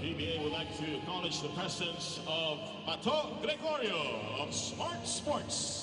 PBA would like to acknowledge the presence of Pato Gregorio of Smart Sports.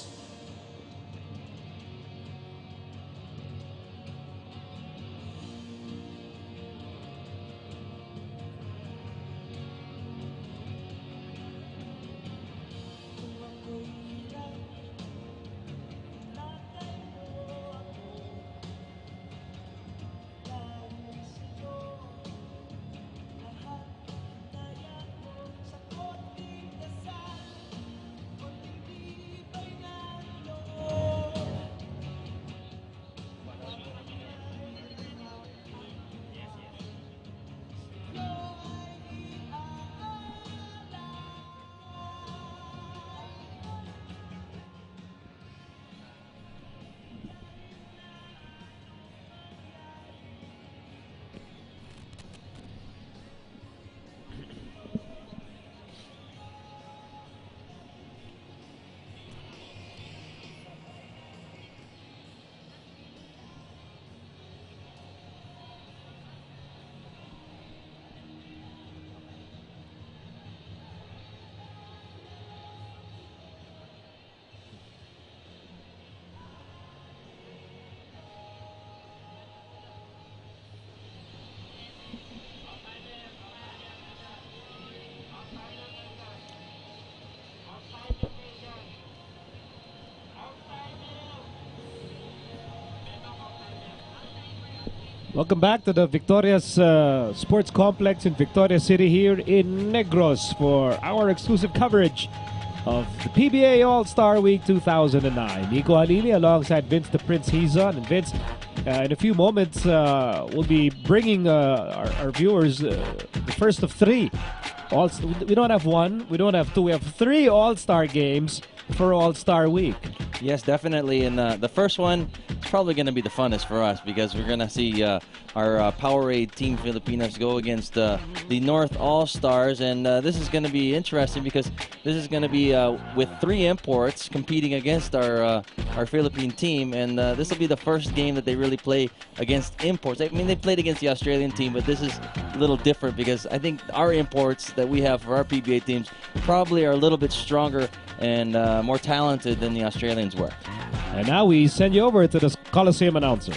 Welcome back to the Victoria's Sports Complex in Victoria City here in Negros for our exclusive coverage of the PBA All-Star Week 2009. Nico Alili alongside Vince the Prince Hizon. And Vince, in a few moments, we'll be bringing our viewers the first of three. We don't have one, we don't have two, we have three All-Star games for All-Star Week. Yes, definitely. And the first one is probably going to be the funnest for us because we're going to see our Powerade Team Filipinas go against the North All-Stars. And this is going to be interesting because this is going to be with three imports competing against our Philippine team. And this will be the first game that they really play against imports. I mean, they played against the Australian team, but this is a little different because I think our imports that we have for our PBA teams probably are a little bit stronger and more talented than the Australians were. And now we send you over to the Coliseum announcer.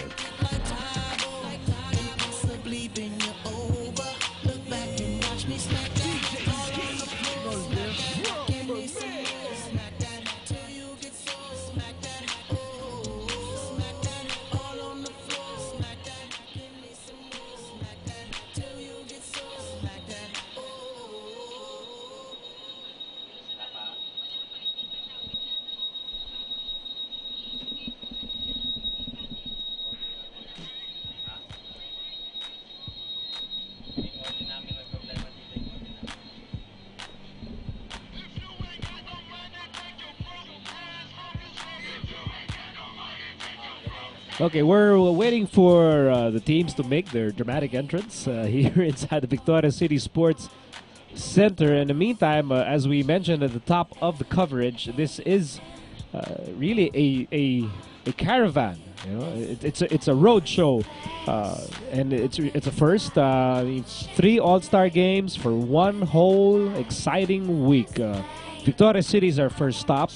Okay, we're waiting for the teams to make their dramatic entrance here inside the Victoria City Sports Center. In the meantime, as we mentioned at the top of the coverage, this is really a caravan. You know, it's a road show, and it's a first. It's three All-Star games for one whole exciting week. Victoria City is our first stop,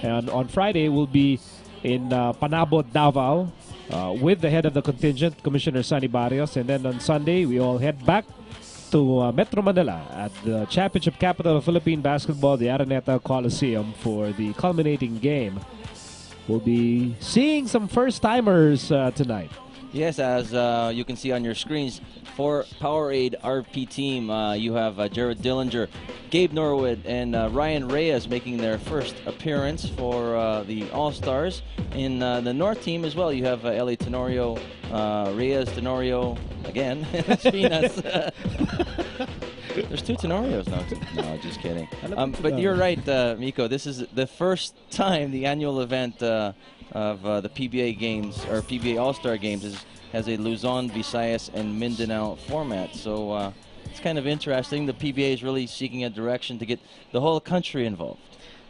and on Friday we'll be in Panabo, Davao, with the head of the contingent, Commissioner Sonny Barrios. And then on Sunday, we all head back to Metro Manila at the championship capital of Philippine basketball, the Araneta Coliseum, for the culminating game. We'll be seeing some first-timers tonight. Yes, as you can see on your screens, for Powerade RP team, you have Jared Dillinger, Gabe Norwood, and Ryan Reyes making their first appearance for the All-Stars. In the North team as well, you have Eli Tenorio, Reyes, Tenorio, again, Espinas. There's two Tenorios now. No, just kidding. But you're right, Miko. This is the first time the annual event of the PBA games, or PBA All-Star games, has a Luzon, Visayas, and Mindanao format. So it's kind of interesting. The PBA is really seeking a direction to get the whole country involved.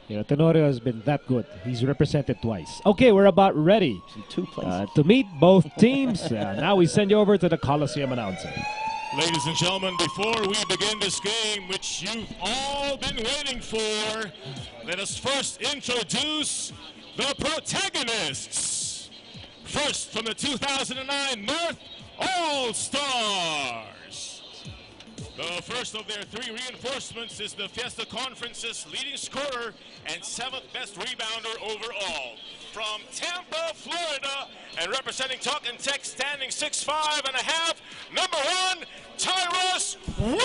You know, Tenorio has been that good. He's represented twice. Okay, we're about ready two places to meet both teams. Now we send you over to the Coliseum announcer. Ladies and gentlemen, before we begin this game, which you've all been waiting for, let us first introduce the protagonists. First, from the 2009 North All-Stars. The first of their three reinforcements is the Fiesta Conference's leading scorer and 7th best rebounder overall. From Tampa, Florida, and representing Talk and Text, standing 6'5½", number 1, Tyrus Reed!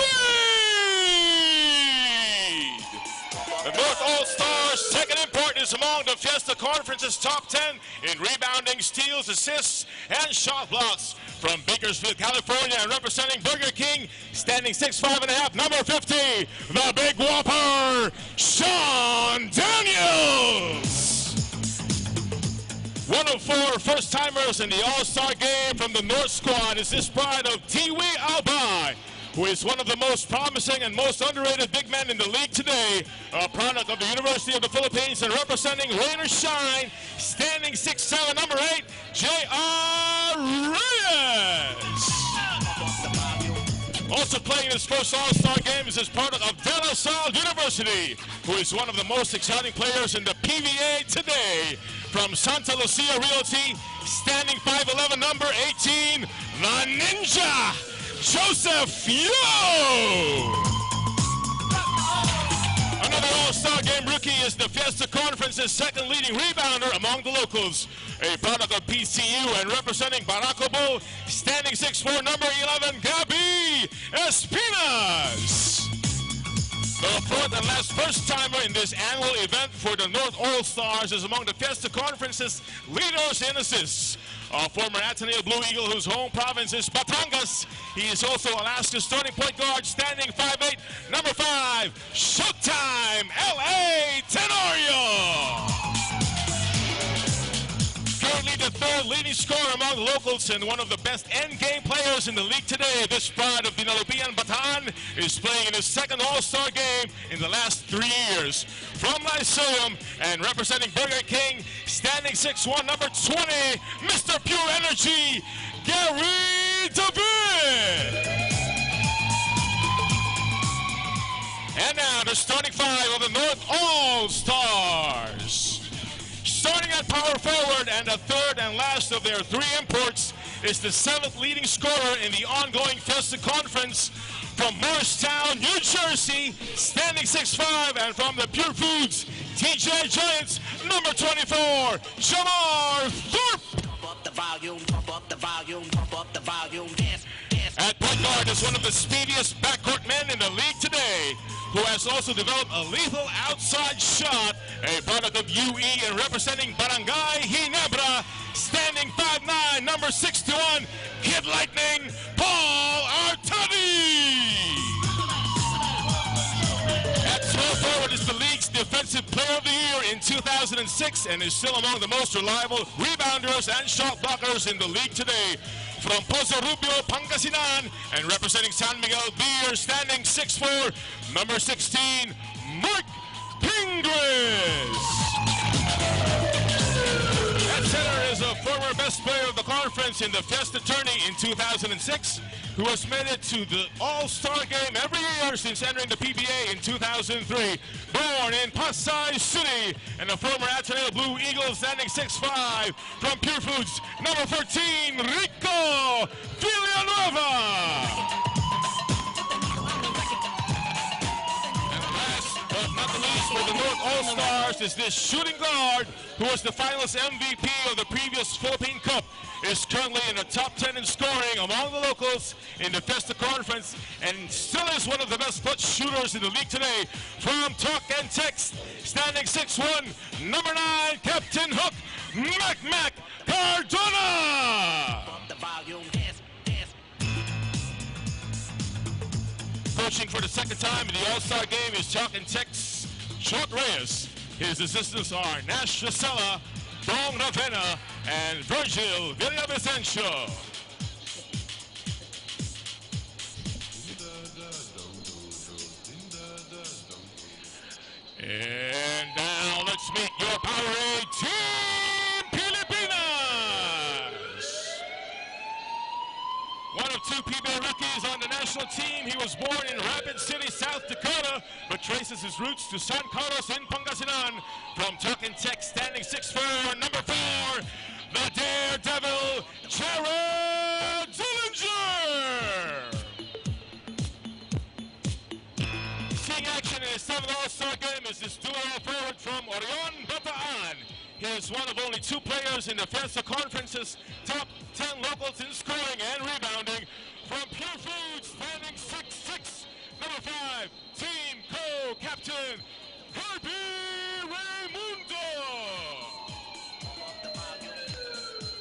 The North All-Stars' second import is among the Fiesta Conference's top 10 in rebounding, steals, assists, and shot blocks. From Bakersfield, California, and representing Burger King, standing 6'5½", number 50, the Big Whopper, Sean Daniels! One of 4 first-timers in the All-Star game from the North squad is this pride of Tiwi Albay, who is one of the most promising and most underrated big men in the league today, a product of the University of the Philippines and representing Rain or Shine, standing 6'7", number 8, J.R. Reyes. Also playing his first All-Star game is his product of De La Salle University, who is one of the most exciting players in the PBA today. From Santa Lucia Realty, standing 5'11", number 18, the Ninja, Joseph Yo! Another All-Star Game rookie is the Fiesta Conference's second leading rebounder among the locals, a product of PCU and representing Baracobo, standing 6'4", number 11, Gabi Espinas. The fourth and last first-timer in this annual event for the North All-Stars is among the Fiesta Conference's leaders in assists. A former Ateneo Blue Eagle whose home province is Batangas. He is also Alaska's starting point guard, standing 5'8", number 5, Showtime, L.A. Tenorio. Currently the third leading scorer among locals and one of the best endgame players in the league today. This pride of Dinalupian Bataan is playing in his second All-Star game in the last 3 years. From Lyceum and representing Burger King, standing 6'1", number 20, Mr. Pure Energy, Gary David. And now the starting 5 of the North All-Stars. Starting at power forward and the third and last of their 3 imports is the 7th leading scorer in the ongoing Fiesta Conference from Morristown, New Jersey, standing 6'5", and from the Pure Foods TJ Giants, number 24, Jamar Thorpe. Pump up the volume, pump up the volume, pump up the volume. Dance, dance. At point guard is one of the speediest backcourt men in the league today, who has also developed a lethal outside shot, a product of UE and representing Barangay Ginebra, standing 5'9", number 61, Kid Lightning, Paul Artadi. At small forward is the league's Defensive Player of the Year in 2006 and is still among the most reliable rebounders and shot blockers in the league today. From Pozo Rubio, Pangasinan, and representing San Miguel Beer, standing 6'4", number 16, Mark Pingris. At center is a former best player of the conference in the Fiesta Tourney in 2006, who has made it to the All-Star Game every year since entering the PBA in 2003. Born in Pasay City, and a former Ateneo Blue Eagle, standing 6'5", from Pure Foods, number 14, Rico Villanueva. And last but not the least for the North All-Stars is this shooting guard who was the finalist MVP of the previous Philippine Cup, is currently in the top 10 in scoring among the locals in the Fiesta Conference and still is one of the best foot shooters in the league today. From Talk and Text, standing 6'1", number 9, Captain Hook, Mac Cardona. Pump the volume. Dance, dance. Coaching for the second time in the All-Star Game is Talk and Text, Short Reyes. His assistants are Nash Gisela, Dong Ravena, and Virgil Villavicencio. And now let's meet your Powerade Team Pilipinas. One of 2 PBA rookies on the national national team. He was born in Rapid City, South Dakota, but traces his roots to San Carlos in Pangasinan. From Talking Tech, standing 6'4", number 4, the daredevil, Jared Dillinger. Seeing action in his 7th All-Star game is this dual forward from Orion, Bataan. He is one of only 2 players in the Fiesta Conference's top 10 locals in scoring and rebounding. From Pure Foods, standing 6'6", number 5, team co-captain, Herbie Raimundo.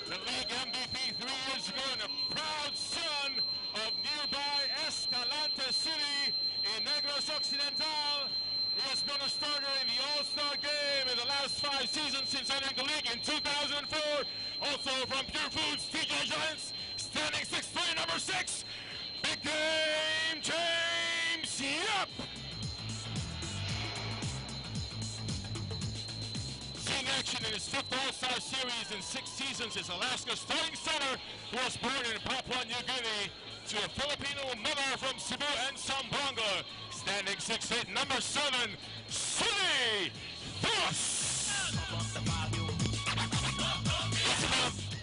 The league MVP 3 years ago and a proud son of nearby Escalante City in Negros Occidental. He has been a starter in the All-Star game in the last 5 seasons since entering the league in 2004. Also from Pure Foods, TJ Giants, standing 6'3", number 6, big game, James Yep. Seeing action in his 5th All-Star series in 6 seasons is Alaska's starting center, who was born in Papua New Guinea to a Filipino mother from Cebu and Zamboanga. Standing 6'8", number 7, Silly Thus.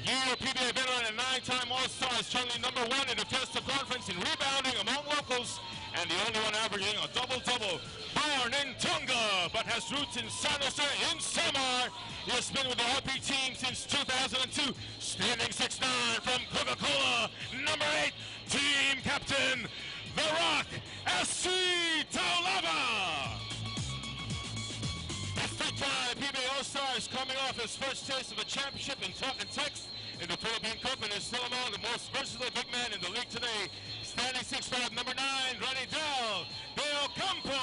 Year PBA veteran and 9-time All-Star, is currently number 1 in the Fiesta Conference in rebounding among locals, and the only one averaging a double-double. Born in Tonga, but has roots in San Jose in Samar. He has been with the RP team since 2002. Standing 6'9", from Coca-Cola, number 8, team captain, The Rock, SC Taulava. The 3-time PBA All-Star is coming off his first taste of a championship in Talking Text in the Philippine Cup and is still among the most versatile big men in the league today. Standing 6'5", number 9, Ronnie Del Campo.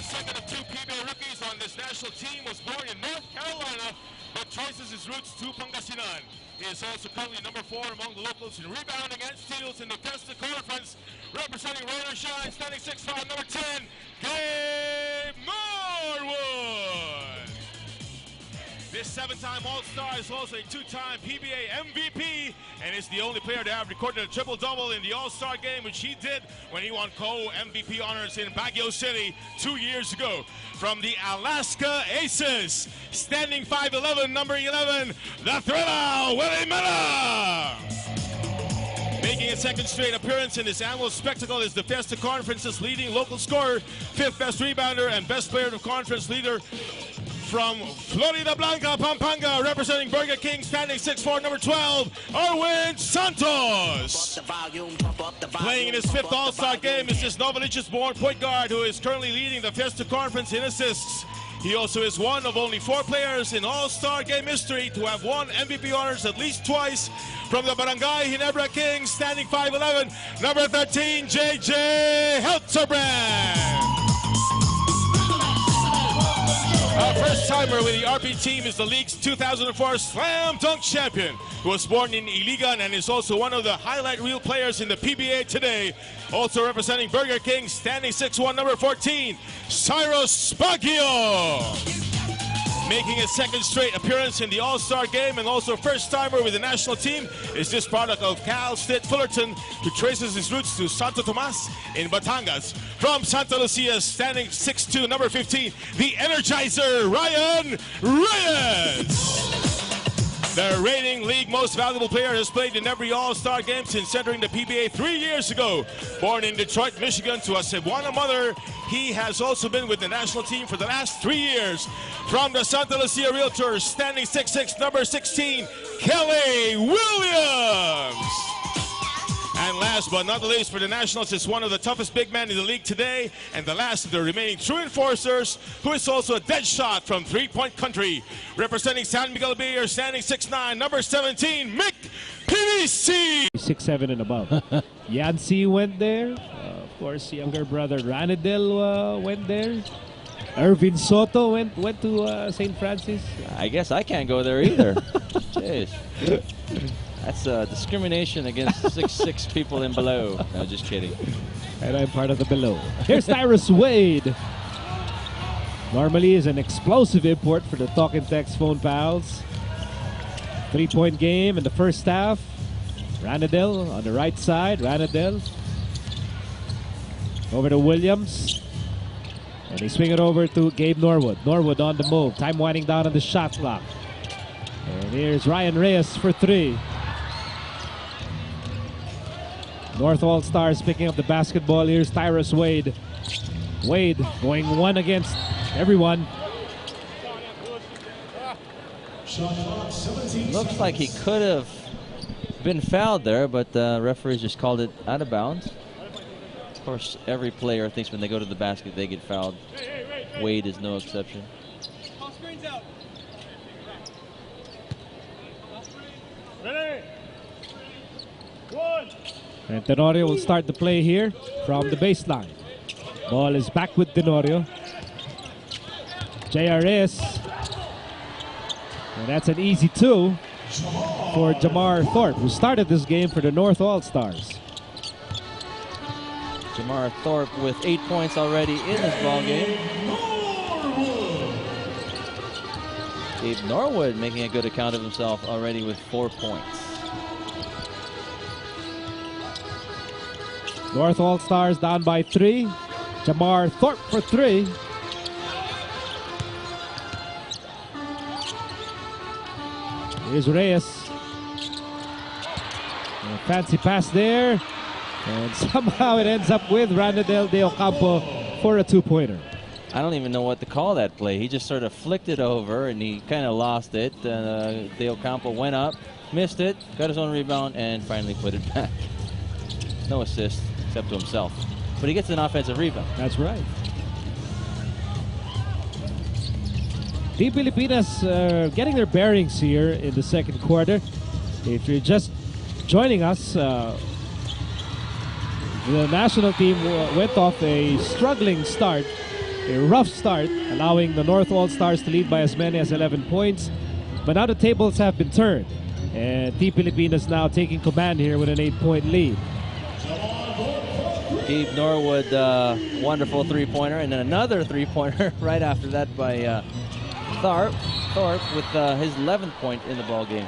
Second of 2 PBA rookies on this national team, was born in North Carolina, but traces his roots to Pangasinan. He is also currently number 4 among the locals in rebounding and steals in the Fiesta Conference, representing Rain or Shine, standing 6'5", number 10, Gabe Norwood. This 7-time All-Star is also a 2-time PBA MVP and is the only player to have recorded a triple-double in the All-Star game, which he did when he won co-MVP honors in Baguio City 2 years ago. From the Alaska Aces, standing 5'11", number 11, the Thriller, Willie Miller. Making a second straight appearance in this annual spectacle is the Fiesta Conference's leading local scorer, 5th best rebounder, and best player of conference leader from Florida Blanca, Pampanga, representing Burger King, standing 6'4", number 12, Arwin Santos. Playing in his 5th All-Star game is this Novaliches-born point guard who is currently leading the Fiesta Conference in assists. He also is one of only 4 players in All-Star game history to have won MVP honors at least twice. From the Barangay Ginebra Kings, standing 5'11", number 13, JJ Heltzerbrand. Our first timer with the RP team is the league's 2004 Slam Dunk champion, who was born in Iligan and is also one of the highlight reel players in the PBA today. Also representing Burger King, standing 6'1", number 14, Cyrus Baguio. Making his second straight appearance in the All-Star game and also first timer with the national team is this product of Cal State Fullerton, who traces his roots to Santo Tomas in Batangas. From Santa Lucia, standing 6'2", number 15, the Energizer, Ryan Reyes. The reigning league most valuable player has played in every All-Star game since entering the PBA 3 years ago. Born in Detroit, Michigan to a Cebuana mother, he has also been with the national team for the last 3 years. From the Santa Lucia Realtors, standing 6'6", number 16, Kelly Williams. And last but not the least for the Nationals is one of the toughest big men in the league today and the last of the remaining true enforcers, who is also a dead shot from three-point country. Representing San Miguel Bay, standing 6'9", number 17, Mick PVC. 6'7" and above. Yancy went there. Of course, younger brother Ranidel went there. Irvin Soto went to St. Francis. I guess I can't go there either. Jeez. That's discrimination against 6'6" people in below. No, just kidding. And I'm part of the below. Here's Tyrus Wade. Normally is an explosive import for the Talking Text phone pals. 3-point game in the first half. Ranadel on the right side. Ranadel over to Williams. And they swing it over to Gabe Norwood. Norwood on the move. Time winding down on the shot clock. And here's Ryan Reyes for 3. North All-Stars picking up the basketball. Here's Tyrus Wade. Wade going 1 against everyone. Looks like he could have been fouled there, but the referees just called it out of bounds. Of course, every player thinks when they go to the basket they get fouled. Wade is no exception. And Tenorio will start the play here from the baseline. Ball is back with Tenorio. JRS. And that's an easy 2 for Jamar Thorpe, who started this game for the North All-Stars. Jamar Thorpe with 8 points already in this ball game. Gabe Norwood making a good account of himself already with 4 points. North All-Stars down by 3. Jamar Thorpe for 3. Here's Reyes. A fancy pass there. And somehow it ends up with Ranadel de Ocampo for a 2-pointer. I don't even know what to call that play. He just sort of flicked it over and he kind of lost it. De Ocampo went up, missed it, got his own rebound, and finally put it back. No assist except to himself. But he gets an offensive rebound. That's right. Team Pilipinas getting their bearings here in the second quarter. If you're just joining us, the national team went off a struggling start, a rough start, allowing the North All-Stars to lead by as many as 11 points. But now the tables have been turned, and Team Pilipinas now taking command here with an 8-point lead. Gabe Norwood, wonderful 3-pointer, and then another 3-pointer right after that by Thorpe with his 11th point in the ball game.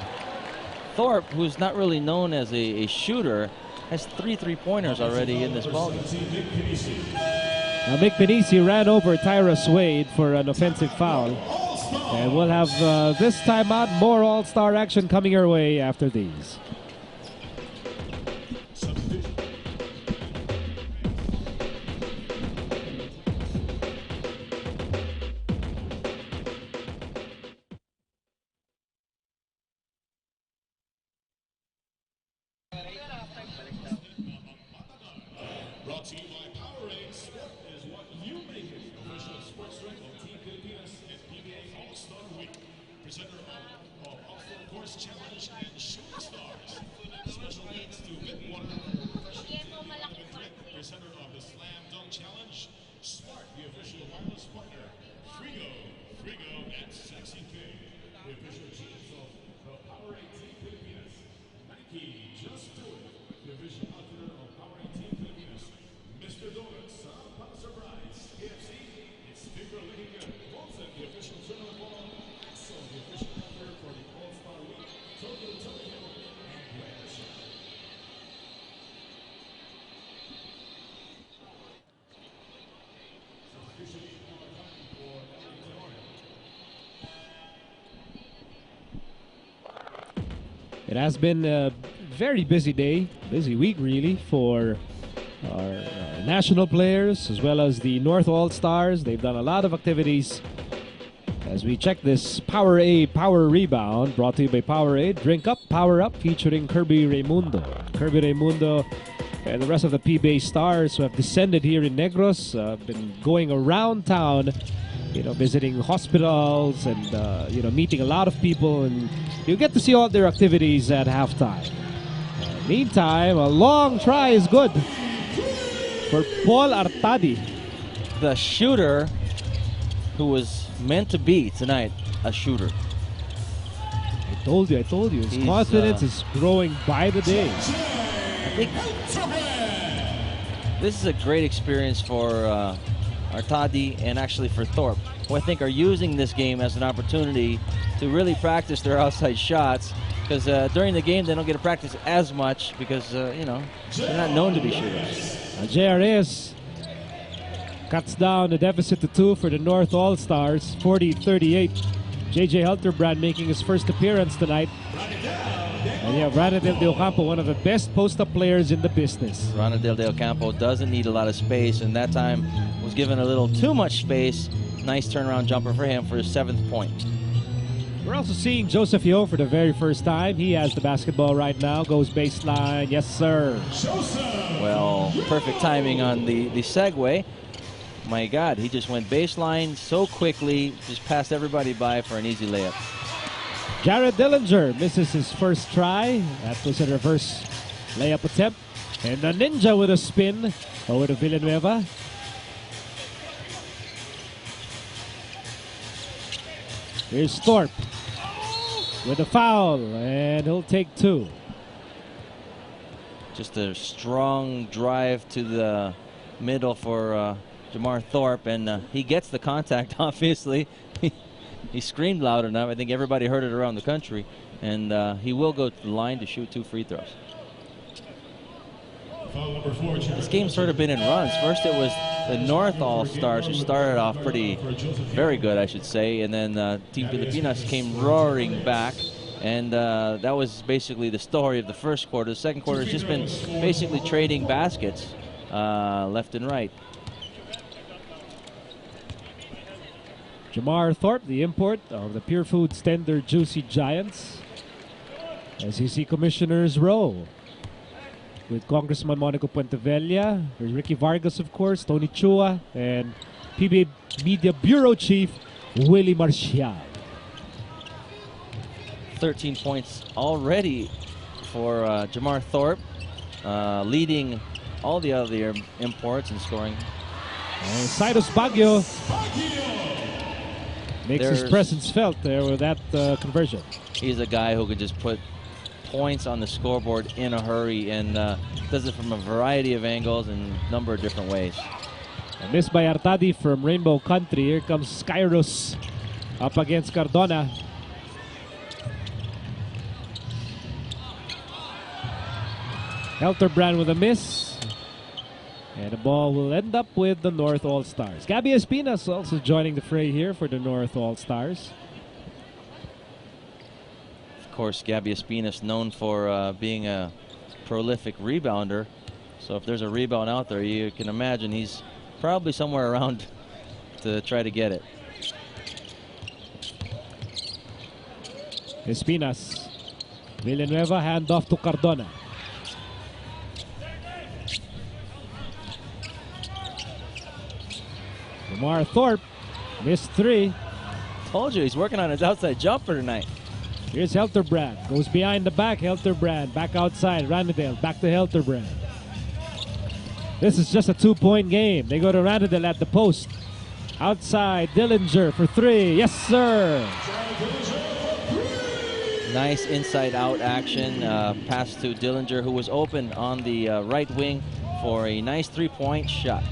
Thorpe, who's not really known as a shooter, has 3 3-pointers already in this ball game. Now Mick Benisi ran over Tyrus Wade for an offensive foul. And we'll have this timeout, more All-Star action coming your way after these. Brought to you by Powerade. Sport is what you make it. Official sports drink of Team Pilipinas and PBA All-Star Week. Presenter of All-Star Course Challenge and Shooting Stars. Special thanks to Bitwater, presenter of the Slam Dunk Challenge. Smart, the official wireless partner. Frigo, and Sexy Pig, the official jeans of the Powerade Team Pilipinas. Nike, just do it, the official outfitter of Powerade Team Pilipinas. Mr. Donuts, surprise, KFC, it's finger licking good. Wilson, the official tournament ball. Axel, the official outfitter for the All-Star Week. Tokyo, and Blanche. It has been a very busy day, busy week really, for our national players as well as the North All-Stars. They've done a lot of activities. As we check this Powerade Power Rebound, brought to you by Powerade. Drink Up, Power Up, featuring Kirby Raimundo. Kirby Raimundo and the rest of the PBA stars who have descended here in Negros, been going around town, visiting hospitals and, meeting a lot of people. And you get to see all their activities at halftime. Meantime, a long try is good for Paul Artadi. The shooter who was meant to be tonight a shooter. I told you. His confidence is growing by the day. I think this is a great experience for Artadi and actually for Thorpe, who I think are using this game as an opportunity to really practice their outside shots because during the game they don't get to practice as much because, you know, they're not known to be shooters. JRS cuts down the deficit to 2 for the North All-Stars, 40-38. JJ Helterbrand making his first appearance tonight. And you have Ranadel de Ocampo, one of the best post-up players in the business. Ranadel de Ocampo doesn't need a lot of space, and that time was given a little too much space. Nice turnaround jumper for him for his 7th point. We're also seeing Joseph Yo for the very first time. He has the basketball right now. Goes baseline. Yes, sir. Well, perfect timing on the segue. My God, he just went baseline so quickly, just passed everybody by for an easy layup. Jared Dillinger misses his first try. That was a reverse layup attempt. And the Ninja with a spin over to Villanueva. Here's Thorpe with a foul, and he'll take 2. Just a strong drive to the middle for Jamar Thorpe, and he gets the contact, obviously. He screamed loud enough. I think everybody heard it around the country, and he will go to the line to shoot 2 free throws. This game's sort of been in runs. First it was the North All-Stars who started off very good, I should say, and then Team Pilipinas came roaring back, and that was basically the story of the first quarter. The second quarter has just been basically trading baskets left and right. Jamar Thorpe, the import of the Pure Foods Tender Juicy Giants. SEC Commissioners Row with Congressman Monaco Puentevella. There's Ricky Vargas, of course, Tony Chua, and PBA Media Bureau Chief Willie Marcial. 13 points already for Jamar Thorpe, leading all the other imports in scoring. And Cyrus Baguio makes his presence felt there with that conversion. He's a guy who can just put points on the scoreboard in a hurry, and does it from a variety of angles and a number of different ways. A miss by Artadi from Rainbow Country. Here comes Skyros up against Cardona. Helterbrand with a miss. And the ball will end up with the North All-Stars. Gabby Espinas also joining the fray here for the North All-Stars. Of course, Gabby Espinas known for being a prolific rebounder. So if there's a rebound out there, you can imagine he's probably somewhere around to try to get it. Espinas. Villanueva handoff to Cardona. Jamar Thorpe missed 3. Told you he's working on his outside jumper tonight. Here's Helterbrand. Goes behind the back. Helterbrand back outside. Ranadel back to Helterbrand. This is just a 2-point game. They go to Ranadel at the post. Outside, Dillinger for 3. Yes, sir. Nice inside-out action. Pass to Dillinger, who was open on the right wing for a nice 3-point shot.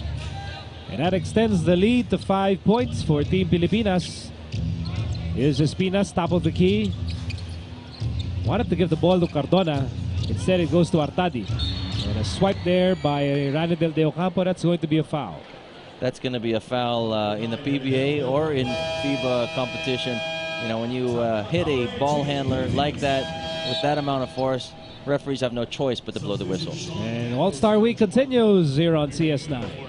And that extends the lead to 5 points for Team Pilipinas. Here's Espinas, top of the key. Wanted to give the ball to Cardona. Instead, it goes to Artadi. And a swipe there by Ranadel de Ocampo. That's going to be a foul. That's going to be a foul in the PBA or in FIBA competition. You know, when you hit a ball handler like that with that amount of force, referees have no choice but to blow the whistle. And All-Star Week continues here on CS9.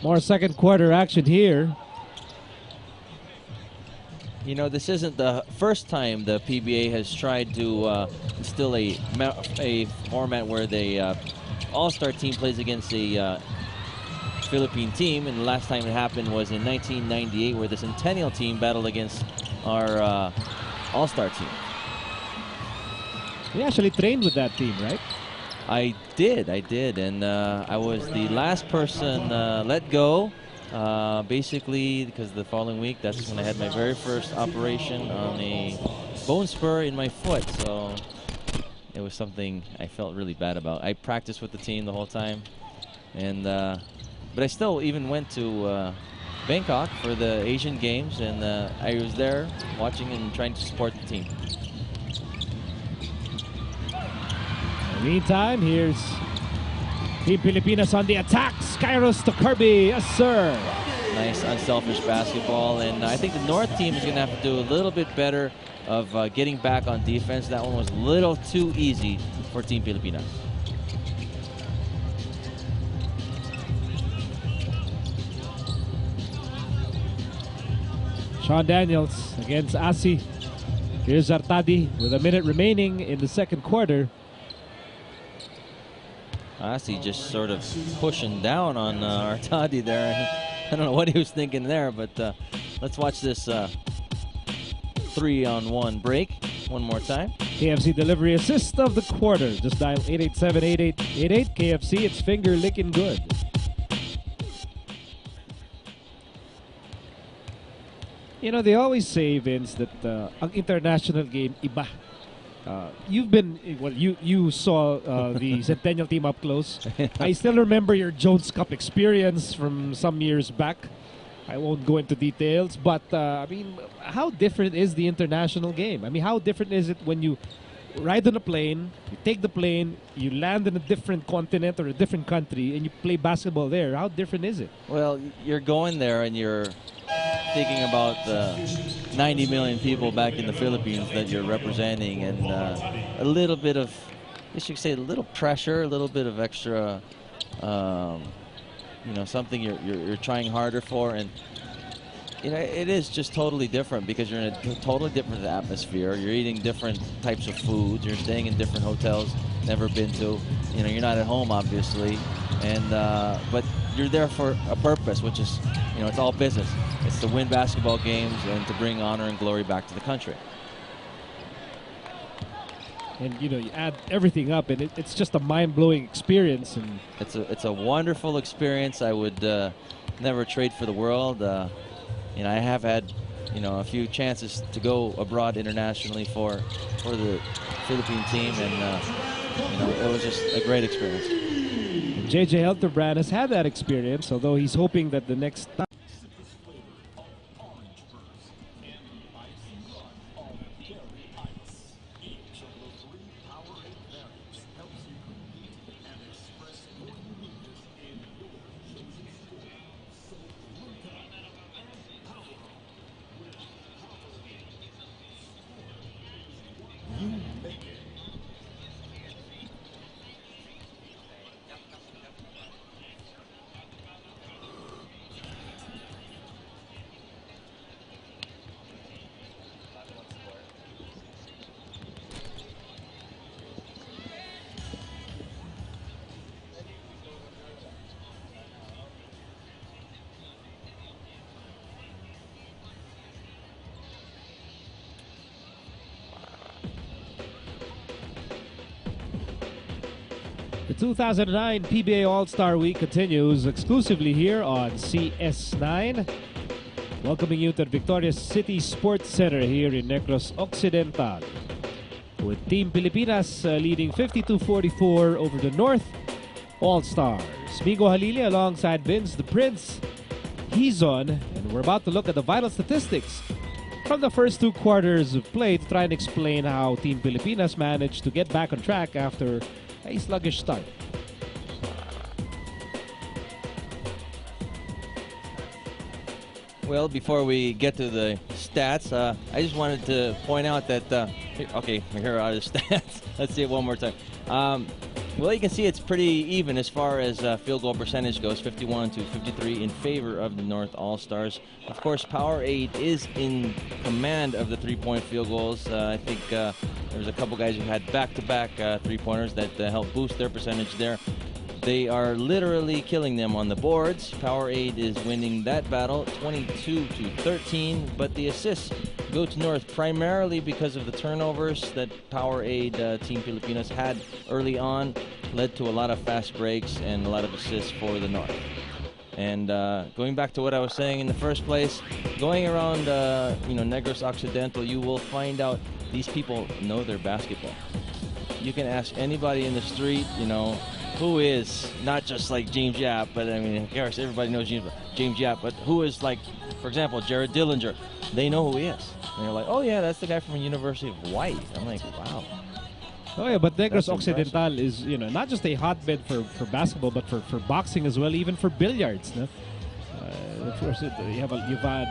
More second quarter action here. You know, this isn't the first time the PBA has tried to instill a format where the all-star team plays against a Philippine team, and the last time it happened was in 1998, where the Centennial team battled against our all-star team. You actually trained with that team, right? I did, and I was the last person let go. Basically, because the following week, that's when I had my very first operation on a bone spur in my foot. So it was something I felt really bad about. I practiced with the team the whole time, and but I still even went to Bangkok for the Asian Games, and I was there watching and trying to support the team. In the meantime, here's Team Pilipinas on the attack. Skyros to Kirby, yes sir. Nice, unselfish basketball, and I think the North team is going to have to do a little bit better of getting back on defense. That one was a little too easy for Team Pilipinas. Sean Daniels against Asi. Here's Artadi with a minute remaining in the second quarter. Asi just sort of pushing down on Artadi there. I don't know what he was thinking there, but let's watch this 3-on-1 break one more time. KFC delivery assist of the quarter. Just dial 887-8888. KFC, it's finger licking good. You know, they always say, Vince, that ang international game, iba. You've been, well, you saw the Centennial team up close. I still remember your Jones Cup experience from some years back. I won't go into details, but I mean, how different is the international game? I mean, how different is it when you ride on a plane, you take the plane, you land in a different continent or a different country, and you play basketball there? How different is it? Well, you're going there and you're thinking about the 90 million people back in the Philippines that you're representing, and a little bit of, I should say, a little pressure, a little bit of extra, you know, something you're trying harder for, and you know, it is just totally different because you're in a totally different atmosphere. You're eating different types of foods. You're staying in different hotels never been to. You know, you're not at home, obviously, and but you're there for a purpose, which is, you know, it's all business. It's to win basketball games and to bring honor and glory back to the country. And you know, you add everything up, and it's just a mind-blowing experience. And it's a wonderful experience. I would never trade for the world. You know, I have had, you know, a few chances to go abroad internationally for the Philippine team, and you know, it was just a great experience. JJ Helterbrand has had that experience, although he's hoping that the next time. The 2009 PBA All-Star Week continues exclusively here on CS9. Welcoming you to the Victoria City Sports Center here in Negros Occidental, with Team Pilipinas leading 52-44 over the North All-Stars. Migo Halili alongside Vince the Prince. He's on, and we're about to look at the vital statistics from the first two quarters of play to try and explain how Team Pilipinas managed to get back on track after a sluggish start. Well, before we get to the stats, I just wanted to point out that, okay, here are the stats. Let's see it one more time. Well, you can see it's pretty even as far as field goal percentage goes, 51 to 53 in favor of the North All-Stars. Of course, Powerade is in command of the three-point field goals. I think there's a couple guys who had back-to-back three-pointers that helped boost their percentage there. They are literally killing them on the boards. Powerade is winning that battle 22 to 13, but the assists go to North primarily because of the turnovers that Powerade Team Pilipinas had early on, led to a lot of fast breaks and a lot of assists for the North. And going back to what I was saying in the first place, going around Negros Occidental, you will find out these people know their basketball. You can ask anybody in the street, who is not just like James Yap, but I mean, of course, everybody knows James Yap, but who is like, for example, Jared Dillinger. They know who he is. And they're like, oh yeah, that's the guy from the University of Hawaii. I'm like, wow. Oh yeah, but Negros That's Occidental is, not just a hotbed for basketball, but for boxing as well, even for billiards. No? Of course, you've had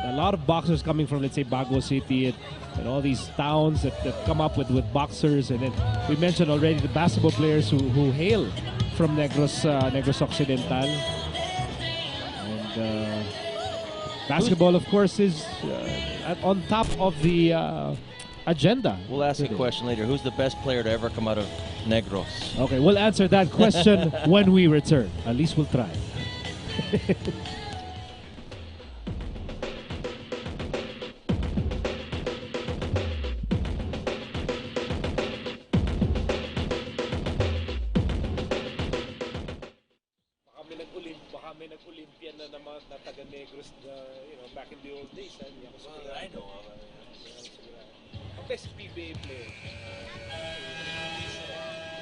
a lot of boxers coming from, let's say, Baguio City and all these towns that come up with boxers. And then we mentioned already the basketball players who hail from Negros Occidental. And basketball, of course, is on top of the agenda. We'll ask a question later. Who's the best player to ever come out of Negros? Okay, we'll answer that question when we return. At least we'll try. Baka may nag-Olympian na naman na taga-Negros, back in the old days. Hindi ako sigurado. I know. Ang best PBA player.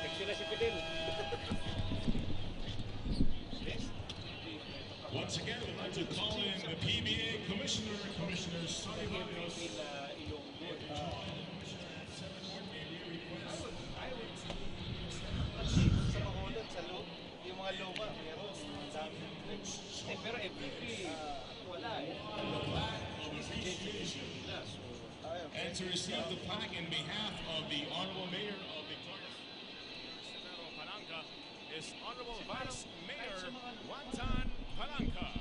Next na si Fidel. Once again, we'd like to call in the PBA Commissioner, Commissioner Sonny Barrios. Sa Bacolod, sa loob, yung mga luma, meron. Pero MVP, wala eh. And to receive the plaque in behalf of the Honorable Mayor of Victoria Severo Palanca is Honorable Vice Mayor Wantan Palanca.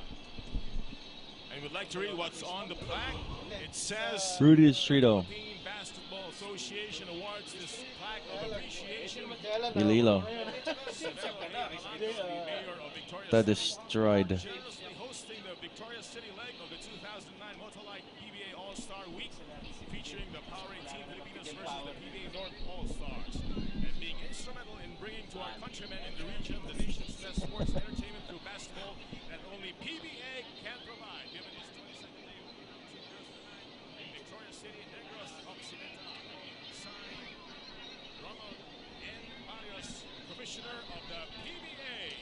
And we'd like to read what's on the plaque. It says Rudy Estrito. Philippine Basketball Association awards this plaque of appreciation. Ililo. Mayor of Victoria That destroyed. generously hosting the Victoria City leg of the 2009 Motolight PBA All-Star Week, featuring the Powerade Team Pilipinas versus the PBA North All-Stars, and being instrumental in bringing to our countrymen in the region the nation's best sports entertainment through basketball that only PBA can provide. Given this 22nd day of in Victoria City, Negros Occidental, signed Ronald N. Barrios, Commissioner of the PBA.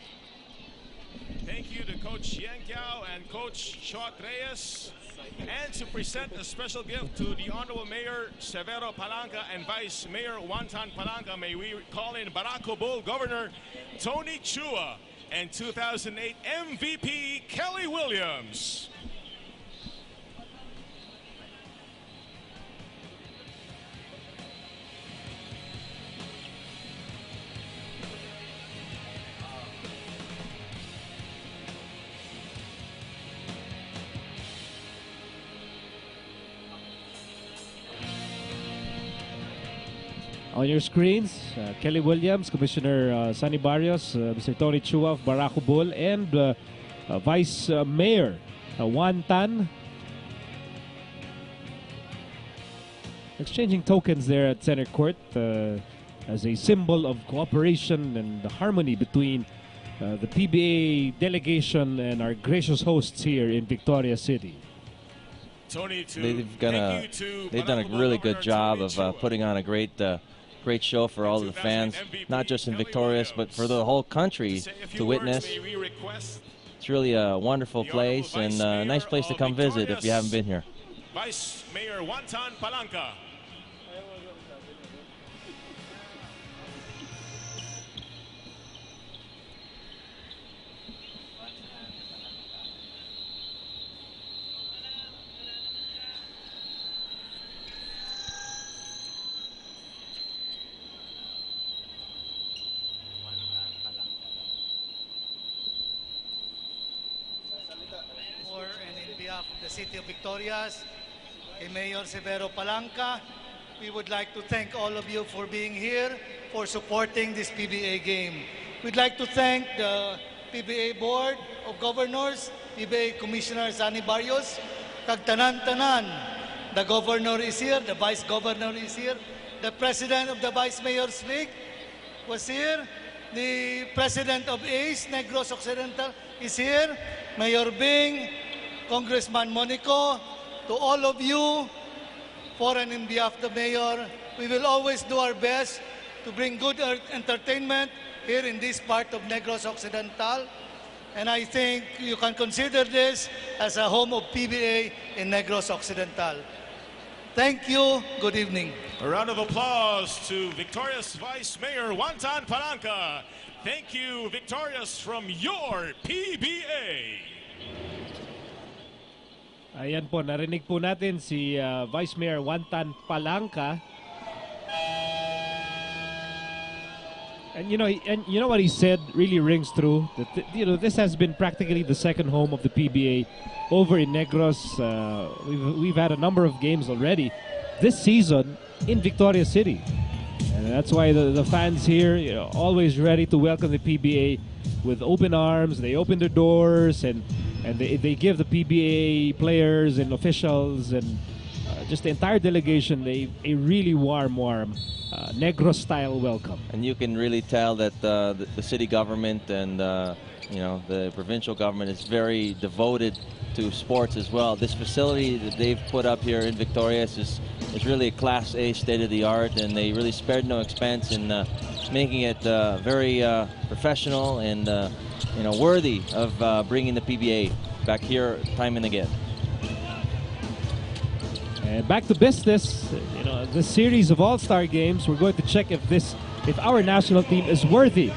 Thank you to Coach Yankiao and Coach Shot Reyes. And to present a special gift to the Honorable Mayor Severo Palanca and Vice Mayor Wantan Palanca, may we call in Barako Bull Governor Tony Chua and 2008 MVP Kelly Williams. On your screens, Kelly Williams, Commissioner Sonny Barrios, Mr. Tony Chua of Barako Bull, and Vice Mayor Wantan. Exchanging tokens there at center court as a symbol of cooperation and the harmony between the PBA delegation and our gracious hosts here in Victoria City. Tony, They've done a really good job of putting on a great show for all of the fans, not just in Victoria, but for the whole country to witness. It's really a wonderful place and a nice place to come visit if you haven't been here. Vice Mayor Wantan Palanca. the City of Victorias, kay Mayor Severo Palanca. We would like to thank all of you for being here, for supporting this PBA game. We'd like to thank the PBA Board of Governors, PBA Commissioner Sani Barrios, kag tanan-tanan. The Governor is here, the Vice Governor is here, the President of the Vice Mayor's League was here, the President of ACE, Negros Occidental, is here, Mayor Bing, Congressman Monico, to all of you, for and in behalf of the Mayor, we will always do our best to bring good entertainment here in this part of Negros Occidental. And I think you can consider this as a home of PBA in Negros Occidental. Thank you. Good evening. A round of applause to Victorious Vice Mayor Wantan Palanca. Thank you, Victorious, from your PBA. Ayan po, narinig po natin si Vice Mayor Wantan Palanca. And you know what he said really rings true. That this has been practically the second home of the PBA over in Negros. We've had a number of games already this season in Victoria City, and that's why the fans here, always ready to welcome the PBA with open arms. They open their doors and they give the PBA players and officials and just the entire delegation a really warm Negros-style welcome. And you can really tell that the city government and the provincial government is very devoted to sports as well. This facility that they've put up here in Victoria is really a Class A, state-of-the-art, and they really spared no expense in making it very professional and worthy of bringing the PBA back here time and again. And back to business, this series of all-star games, we're going to check if our national team is worthy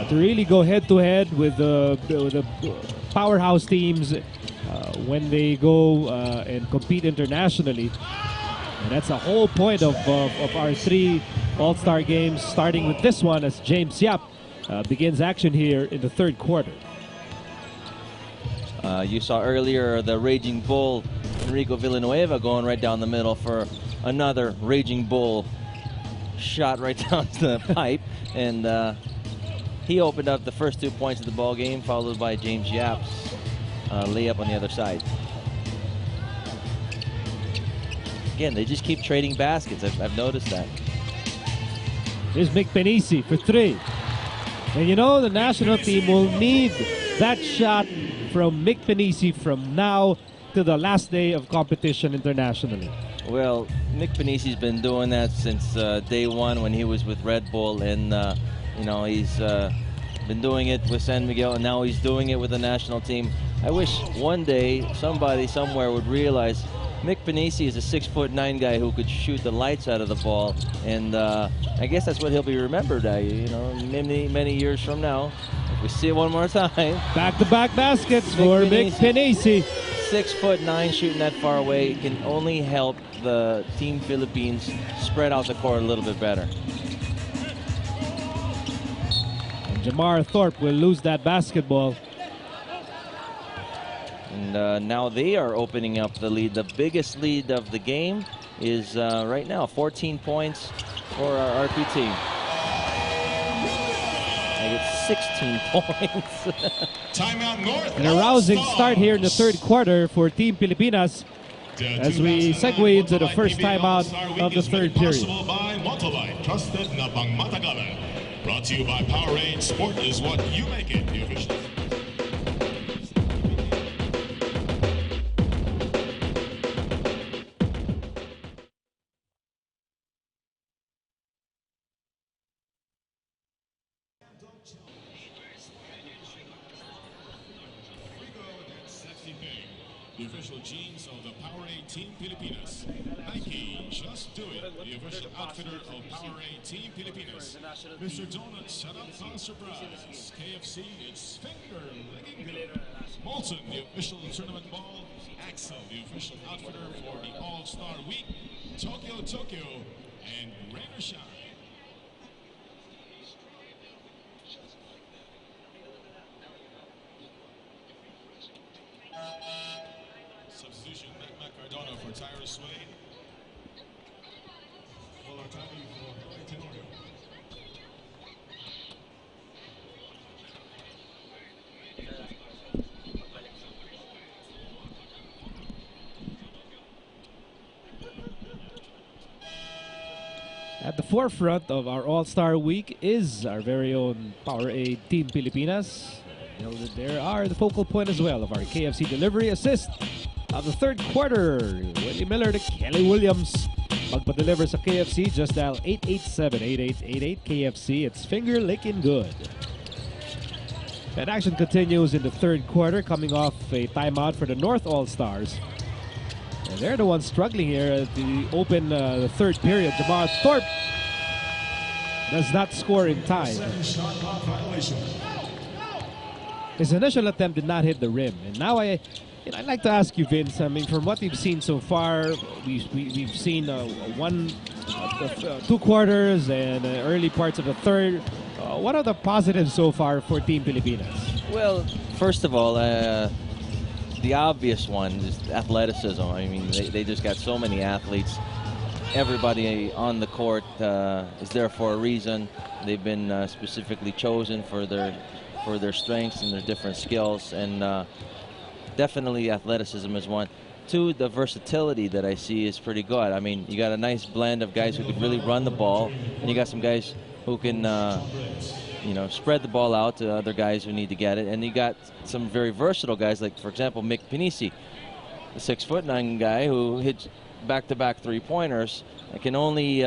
to really go head-to-head with the powerhouse teams when they go and compete internationally. And that's the whole point of our 3 all-star games, starting with this one as James Yap begins action here in the 3rd quarter. You saw earlier the Raging Bull, Enrico Villanueva, going right down the middle for another Raging Bull shot right down to the pipe. And he opened up the first 2 points of the ball game, followed by James Yap's layup on the other side. Again, they just keep trading baskets. I've noticed that. Here's Mick Penisi for 3. And the national team will need that shot from Mick Penisi from now to the last day of competition internationally. Well, Mick Penisi's been doing that since day one when he was with Red Bull, and he's been doing it with San Miguel, and now he's doing it with the national team. I wish one day somebody somewhere would realize Mick Penisi is a 6'9" guy who could shoot the lights out of the ball, and I guess that's what he'll be remembered at, many years from now. If we see it one more time. Back-to-back baskets for Mick Penisi. 6'9", shooting that far away can only help the Team Philippines spread out the court a little bit better. And Jamar Thorpe will lose that basketball. And now they are opening up the lead. The biggest lead of the game is right now 14 points for our RP team. They get 16 points. Timeout North. And a rousing start here in the 3rd quarter for Team Pilipinas as we segue into the first timeout of the 3rd period. By Montolite, trusted na pangmatagalan. Brought to you by Powerade. Sport is what you make it. The official. The official jeans of the Powerade Team Pilipinas. Nike, just do it. The official outfitter of Powerade Team Pilipinas. Mr. Donut, shut up on surprise. KFC, it's finger licking good. Molson, the official tournament ball. Axel, the official outfitter for the All-Star Week. Tokyo, and rain or shine. At the forefront of our All-Star Week is our very own Power A Team Pilipinas. There are the focal point as well of our KFC delivery assist of the third quarter. Willie Miller to Kelly Williams. Magpa-deliver sa KFC, just dial 887-8888 KFC. It's finger licking good. And action continues in the third quarter, coming off a timeout for the North All-Stars. And they're the ones struggling here to open the third period. Jamar Thorpe does not score in time. His initial attempt did not hit the rim. And now I'd like to ask you, Vince, I mean, from what we've seen so far, we've seen 2 quarters and early parts of the third. What are the positives so far for Team Pilipinas? Well, first of all, the obvious one is athleticism. I mean, they just got so many athletes. Everybody on the court is there for a reason. They've been specifically chosen for their strengths and their different skills, and definitely athleticism is one. 2, the versatility that I see is pretty good. I mean, you got a nice blend of guys who could really run the ball, and you got some guys who can spread the ball out to other guys who need to get it. And you got some very versatile guys, like, for example, Mick Pinisi, the 6'9" guy who hits back-to-back three-pointers and can only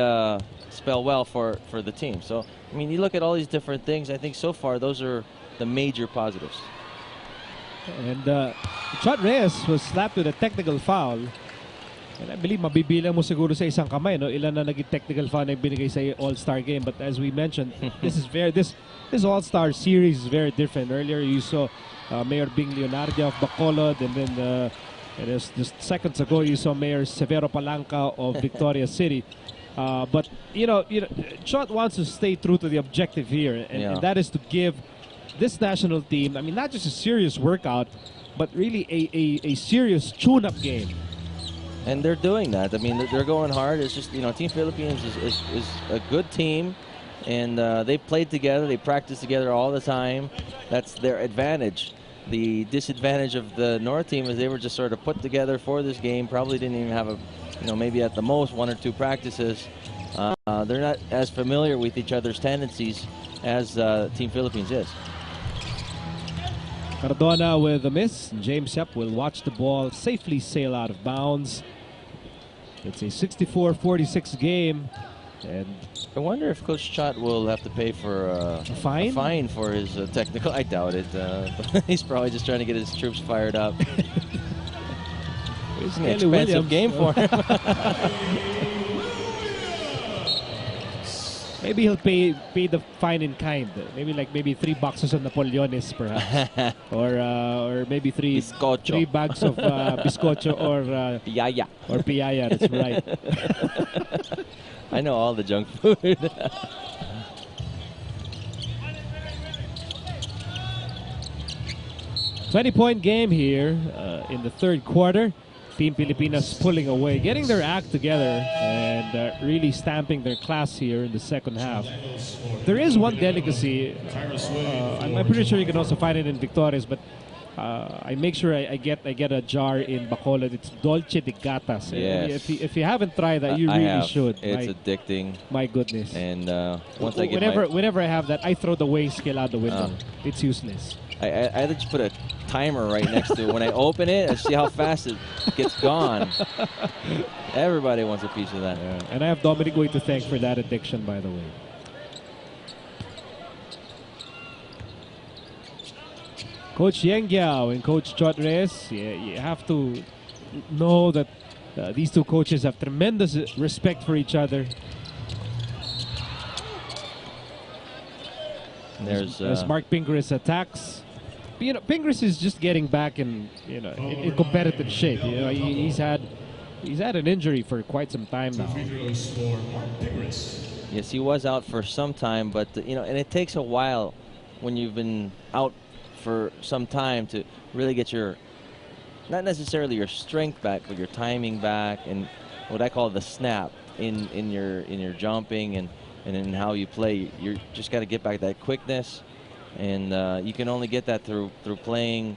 spell well for the team. So, I mean, you look at all these different things. I think so far those are the major positives. And Chot Reyes was slapped with a technical foul. And I believe mabibilang mo siguro sa isang kamay, no? Ilan na naging technical foul na binigay sa All-Star game. But as we mentioned, this All-Star series is very different. Earlier you saw Mayor Bing Leonardia of Bacolod, and then just seconds ago you saw Mayor Severo Palanca of Victoria City. But Chot wants to stay true to the objective here, and that is to give this national team, I mean, not just a serious workout, but really a serious tune-up game. And they're doing that. I mean, they're going hard. It's just, Team Philippines is a good team, and they played together. They practice together all the time. That's their advantage. The disadvantage of the North team is they were just sort of put together for this game. Probably didn't even have maybe at the most 1 or 2 practices. They're not as familiar with each other's tendencies as Team Philippines is. Cardona with a miss. James Yap will watch the ball safely sail out of bounds. It's a 64-46 game. And I wonder if Coach Chot will have to pay for a fine for his technical. I doubt it. He's probably just trying to get his troops fired up. It's an expensive game for him. Maybe he'll pay the fine in kind. Maybe 3 boxes of Napoleones, perhaps, or maybe 3 bags of bizcocho or piaya. Or piaya. That's right. I know all the junk food. 20-point game here in the third quarter. Team Pilipinas pulling away, getting their act together, and really stamping their class here in the second half. There is one delicacy. I'm pretty sure you can also find it in Victoria's, but I make sure I get a jar in Bacolod. It's Dolce de Gatas. Yes. If you haven't tried that, you really should. It's addicting. My goodness. And once I get whenever I have that, I throw the weigh scale out the window. It's useless. I just put a timer right next to it. When I open it, I see how fast it gets gone. Everybody wants a piece of that. Yeah. And I have Dominic Uy to thank for that addiction, by the way. Coach Yeng Giao and Coach Chot Reyes, you have to know that these two coaches have tremendous respect for each other. There's as Mark Pingris attacks. Pingris is just getting back in competitive shape. He's had an injury for quite some time now. Yes, he was out for some time, but and it takes a while when you've been out for some time to really get not necessarily your strength back, but your timing back, and what I call the snap. in your jumping and in how you play. You're just got to get back that quickness, and you can only get that through playing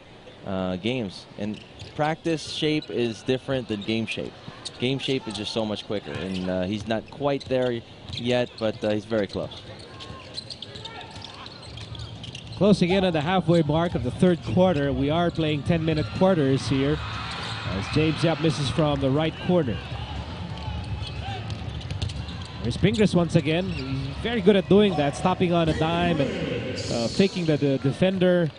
games. And practice shape is different than game shape. Game shape is just so much quicker, and he's not quite there yet, but he's very close. Closing in on the halfway mark of the third quarter. We are playing 10-minute quarters here as James Yap misses from the right corner. There's Pingris once again. He's very good at doing that, stopping on a dime and faking the defender.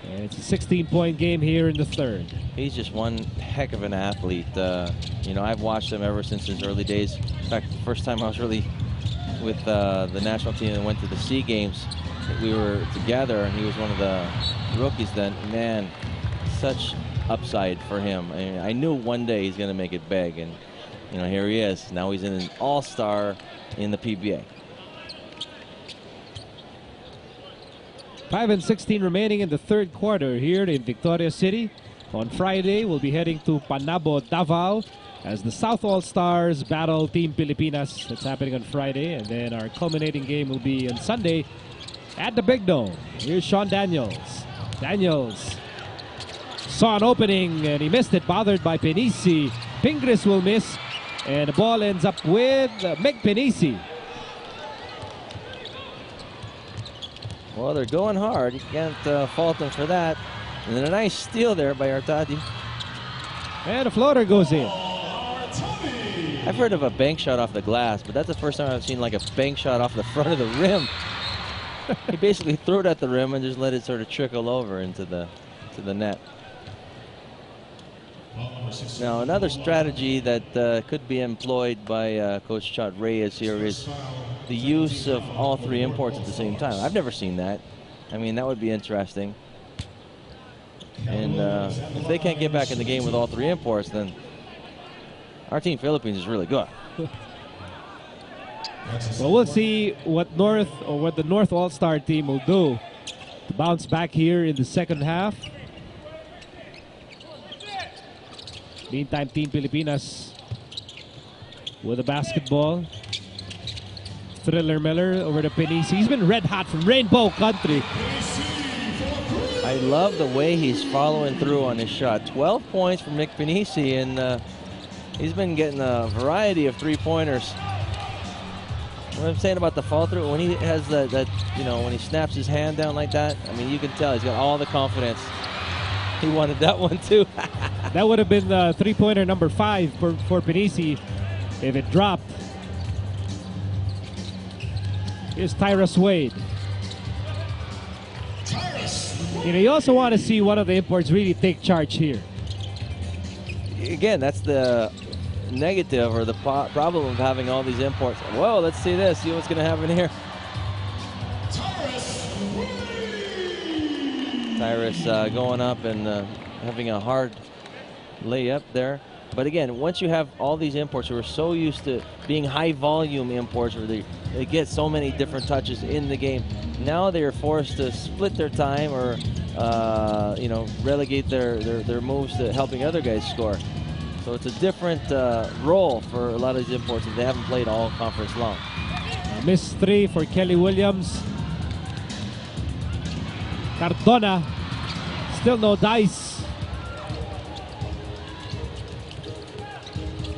And it's a 16-point game here in the third. He's just one heck of an athlete. You know, I've watched him ever since his early days. In fact, the first time I was really with the national team and went to the SEA Games, we were together, and he was one of the rookies then. Man, such upside for him. I mean, I knew one day he's going to make it big, and you know, here he is. Now he's an all-star in the PBA. 5:16 remaining in the third quarter here in Victoria City. On Friday, we'll be heading to Panabo, Davao, as the South All-Stars battle Team Pilipinas. That's happening on Friday, and then our culminating game will be on Sunday at the Big Dome. Here's Sean Daniels. Daniels saw an opening and he missed it, bothered by Penisi. Pingris will miss, and the ball ends up with Meg Penisi. Well, they're going hard. You can't fault them for that. And then a nice steal there by Artadi. And a floater goes in. I've heard of a bank shot off the glass, but that's the first time I've seen like a bank shot off the front of the rim. He basically threw it at the rim and just let it sort of trickle over into the net. Now, another strategy that could be employed by Coach Chad Reyes here is the use of all three imports at the same time. I've never seen that. I mean, that would be interesting. And if they can't get back in the game with all three imports, then our team Philippines is really good. Well, we'll see what the North All-Star team will do to bounce back here in the second half. Meantime, Team Pilipinas with a basketball. Thriller Miller over to Penisi. He's been red hot from Rainbow Country. I love the way he's following through on his shot. 12 points from Nick Penisi, and he's been getting a variety of three-pointers. What I'm saying about the fall through, when he has that, you know, when he snaps his hand down like that, I mean, you can tell he's got all the confidence. He wanted that one too. That would have been the three-pointer number 5 for Penisi if it dropped. Here's Tyrus Wade. You know, you also want to see one of the imports really take charge here. Again, that's the negative or the problem of having all these imports. Whoa, let's see this. See what's going to happen here. Tyrus going up and having a hard layup there. But again, once you have all these imports who are so used to being high volume imports where they get so many different touches in the game, now they are forced to split their time or you know, relegate their moves to helping other guys score. So it's a different role for a lot of these imports if they haven't played all conference long. Miss 3 for Kelly Williams. Cardona, still no dice.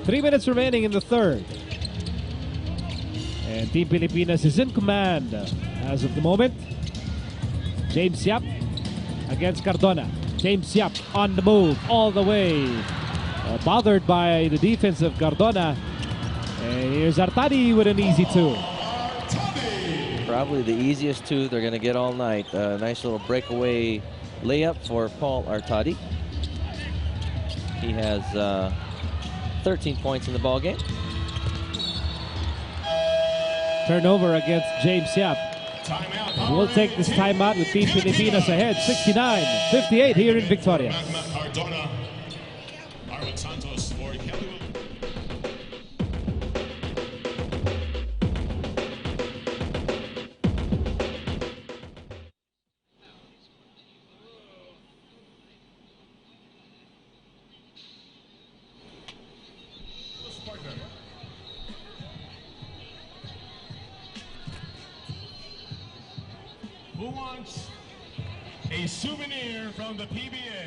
3 minutes remaining in the third. And Team Pilipinas is in command as of the moment. James Yap against Cardona. James Yap on the move all the way. Bothered by the defense of Cardona. And here's Artadi with an easy 2. Probably the easiest 2 they're going to get all night. Nice little breakaway layup for Paul Artadi. He has 13 points in the ball game. Turnover against James Yap. And we'll take this timeout with Team Pilipinas ahead, 69-58 here in Victoria. Who wants a souvenir from the PBA?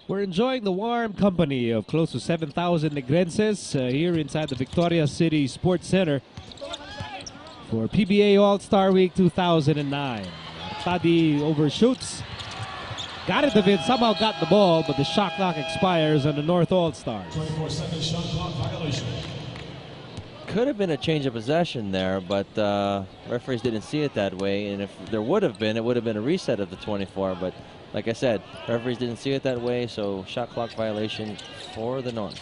We're enjoying the warm company of close to 7,000 Negrenses here inside the Victoria City Sports Center for PBA All-Star Week 2009. Tadi overshoots. Got it, David. Somehow got the ball, but the shot clock expires on the North All-Stars. 24-second shot clock violation. Could have been a change of possession there, but referees didn't see it that way. And if there would have been, it would have been a reset of the 24. But like I said, referees didn't see it that way, so shot clock violation for the North.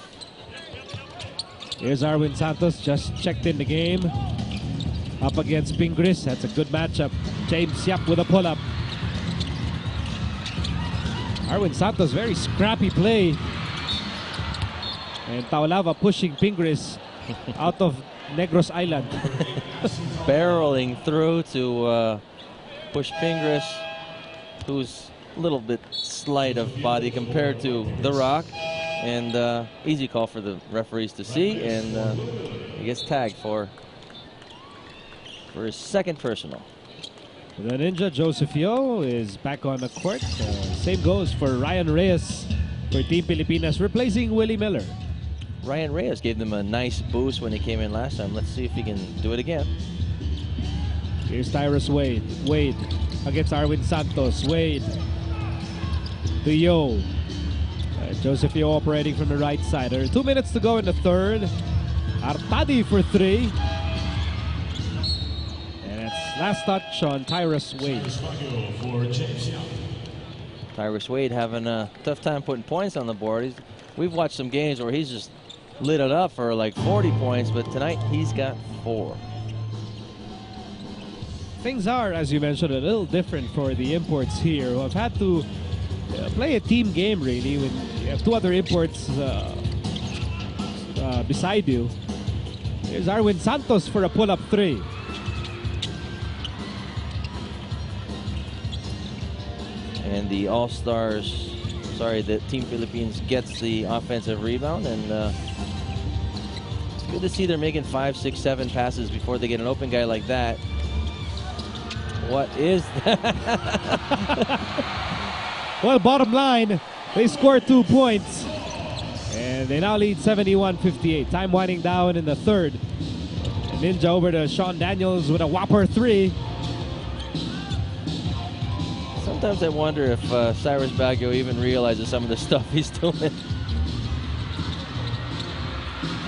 Here's Arwin Santos, just checked in the game. Up against Pingris. That's a good matchup. James Yap with a pull-up. Arwin Santos, very scrappy play. And Taulava pushing Pingris out of Negros Island. Barreling through to push Pingris, who's a little bit slight of body compared to The Rock. And easy call for the referees to see. And he gets tagged for his second personal. The Ninja, Joseph Yo, is back on the court. Same goes for Ryan Reyes for Team Pilipinas, replacing Willie Miller. Ryan Reyes gave them a nice boost when he came in last time. Let's see if he can do it again. Here's Tyrus Wade. Wade against Arwin Santos. Wade to Yo. Joseph Yo operating from the right side. There are 2 minutes to go in the third. Artadi for three. And that's last touch on Tyrus Wade. Tyrus Wade having a tough time putting points on the board. We've watched some games where he's just lit it up for like 40 points, but tonight he's got 4. Things are, as you mentioned, a little different for the imports here, who have had to play a team game, really, when you have 2 other imports beside you. Here's Arwin Santos for a pull-up 3. And the All-Stars, sorry, the Team Philippines gets the offensive rebound, and it's good to see they're making 5, 6, 7 passes before they get an open guy like that. What is that? Well, bottom line, they scored 2 points, and they now lead 71-58. Time winding down in the third. Ninja over to Sean Daniels with a whopper 3. Sometimes I wonder if Cyrus Baguio even realizes some of the stuff he's doing.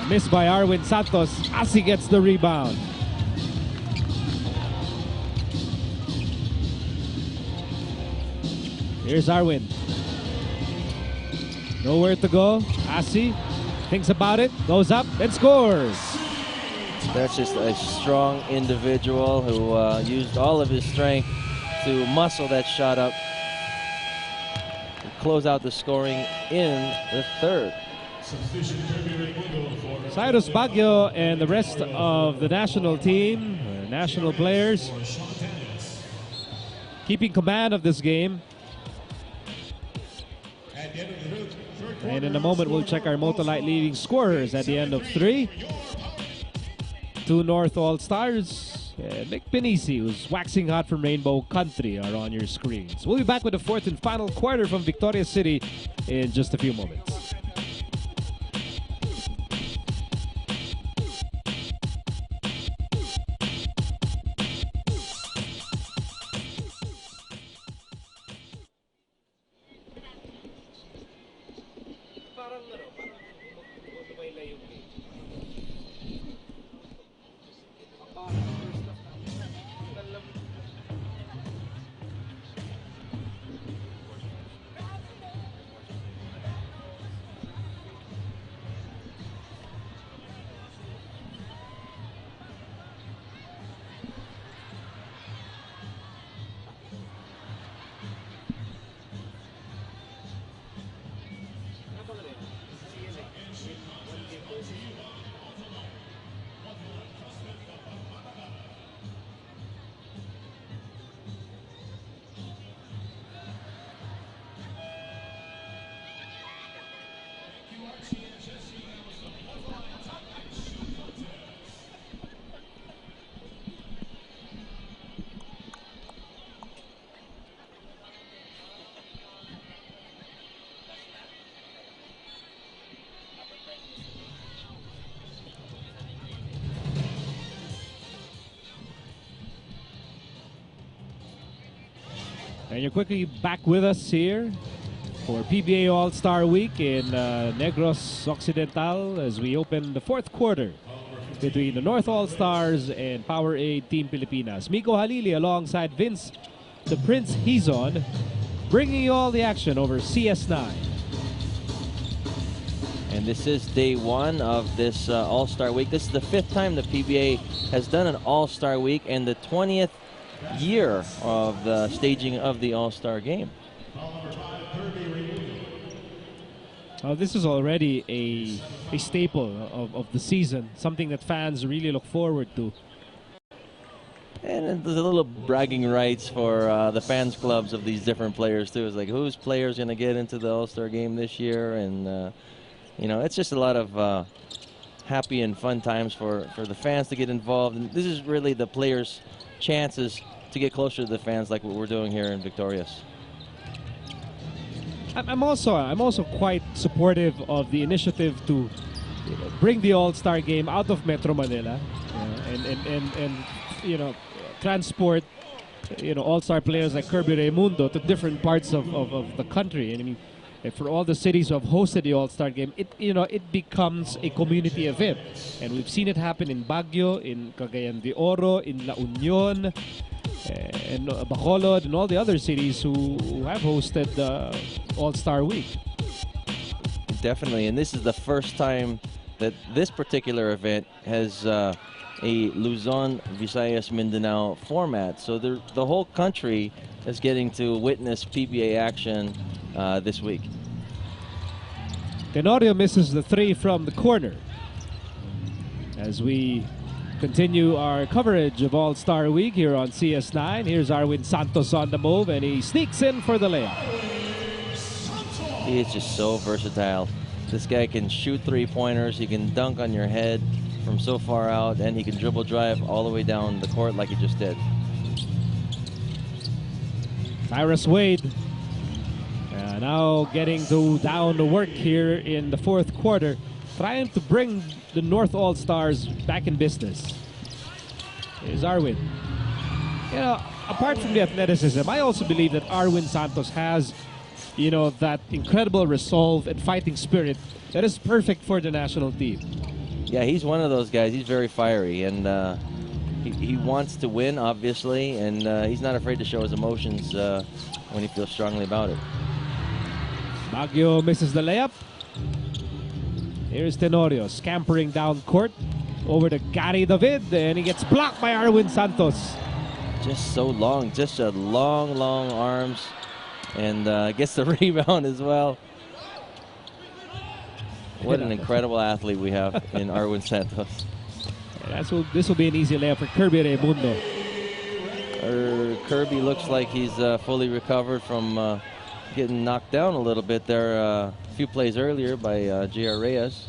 Missed by Arwin Santos as he gets the rebound. Here's Arwin. Nowhere to go. Asi thinks about it, goes up, and scores. That's just a strong individual who used all of his strength to muscle that shot up and close out the scoring in the third. Cyrus Baguio and the rest of the national team, national players, keeping command of this game. And in a moment, we'll check our Motolite leading scorers at the end of 3. two North All-Stars, and Nick Pinisi, who's waxing hot from Rainbow Country, are on your screens. We'll be back with the fourth and final quarter from Victoria City in just a few moments. And you're quickly back with us here for PBA All-Star Week in Negros Occidental as we open the fourth quarter between the North All-Stars and Power Aid Team Pilipinas. Miko Halili alongside Vince the Prince Hizon, bringing you all the action over CS9. And this is day one of this All-Star Week. This is the fifth time the PBA has done an All-Star Week and the 20th year of the staging of the All-Star Game. This is already a staple of the season, something that fans really look forward to. And there's a little bragging rights for the fans clubs of these different players too. It's like, whose player's going to get into the All-Star Game this year? And you know, it's just a lot of happy and fun times for the fans to get involved. And this is really the players' chances to get closer to the fans, like what we're doing here in Victorious. I'm also quite supportive of the initiative to bring the All-Star Game out of Metro Manila, and you know, transport All-Star players like Kirby Raimundo to different parts of the country. And I mean, for all the cities who have hosted the All-Star Game, it becomes a community event, and we've seen it happen in Baguio, in Cagayan de Oro, in La Union, and Bacolod, and all the other cities who have hosted the All-Star Week. Definitely, and this is the first time that this particular event has a Luzon, Visayas, Mindanao format. So the whole country is getting to witness PBA action this week. Tenorio misses the three from the corner. As we continue our coverage of All-Star Week here on CS9, here's Arwin Santos on the move, and he sneaks in for the layup. He is just so versatile. This guy can shoot three-pointers, he can dunk on your head from so far out, and he can dribble drive all the way down the court like he just did. Cyrus Wade now getting down to work here in the fourth quarter, trying to bring the North All-Stars back in business. Here's Arwin. You know, apart from the athleticism, I also believe that Arwin Santos has, that incredible resolve and fighting spirit that is perfect for the national team. Yeah, he's one of those guys. He's very fiery, and he wants to win, obviously, and he's not afraid to show his emotions when he feels strongly about it. Baguio misses the layup. Here's Tenorio scampering down court over to Gary David, and he gets blocked by Arwin Santos. Just so long, just a long arms, and gets the rebound as well. What an incredible athlete we have in Arwin Santos. This will be an easy layup for Kirby Raimundo. Kirby looks like he's fully recovered from getting knocked down a little bit there a few plays earlier by J.R. Reyes.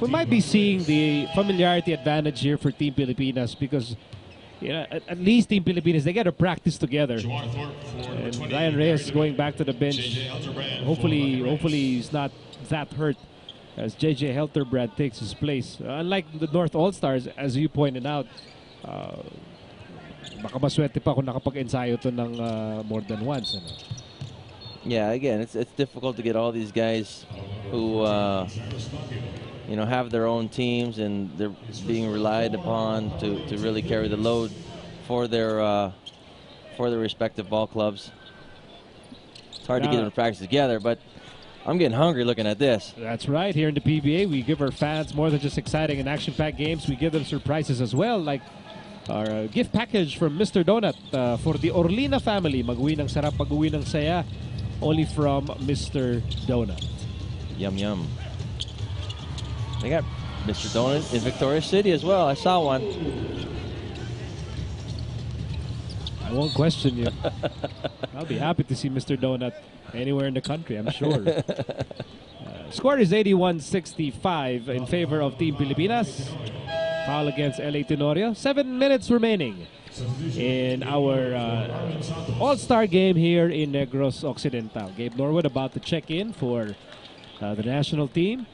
we might be seeing the familiarity advantage here for Team Pilipinas because at least Team Pilipinas, they get to practice together. And Ryan Reyes going back to the bench. Hopefully he's not that hurt as JJ Helterbrand takes his place. Unlike the North All-Stars, as you pointed out, baka maswerte pa kung nakapag-ensayo to ng more than once. Yeah, again, it's difficult to get all these guys who have their own teams and they're being relied upon to really carry the load for their respective ball clubs. It's hard to get them to practice together, but I'm getting hungry looking at this. That's right. Here in the PBA, we give our fans more than just exciting and action-packed games. We give them surprises as well, like our gift package from Mr. Donut for the Orlina family. Mag-uwi ng sarap, mag-uwi ng saya, only from Mr. Donut. Yum, yum. They got Mr. Donut in Victoria City as well. I saw one. I won't question you. I'll be happy to see Mr. Donut anywhere in the country, I'm sure. Score is 81-65 in favor of Team Pilipinas. Foul against LA Tenorio. 7 minutes remaining in our All-Star game here in Negros Occidental. Gabe Norwood about to check in for the national team.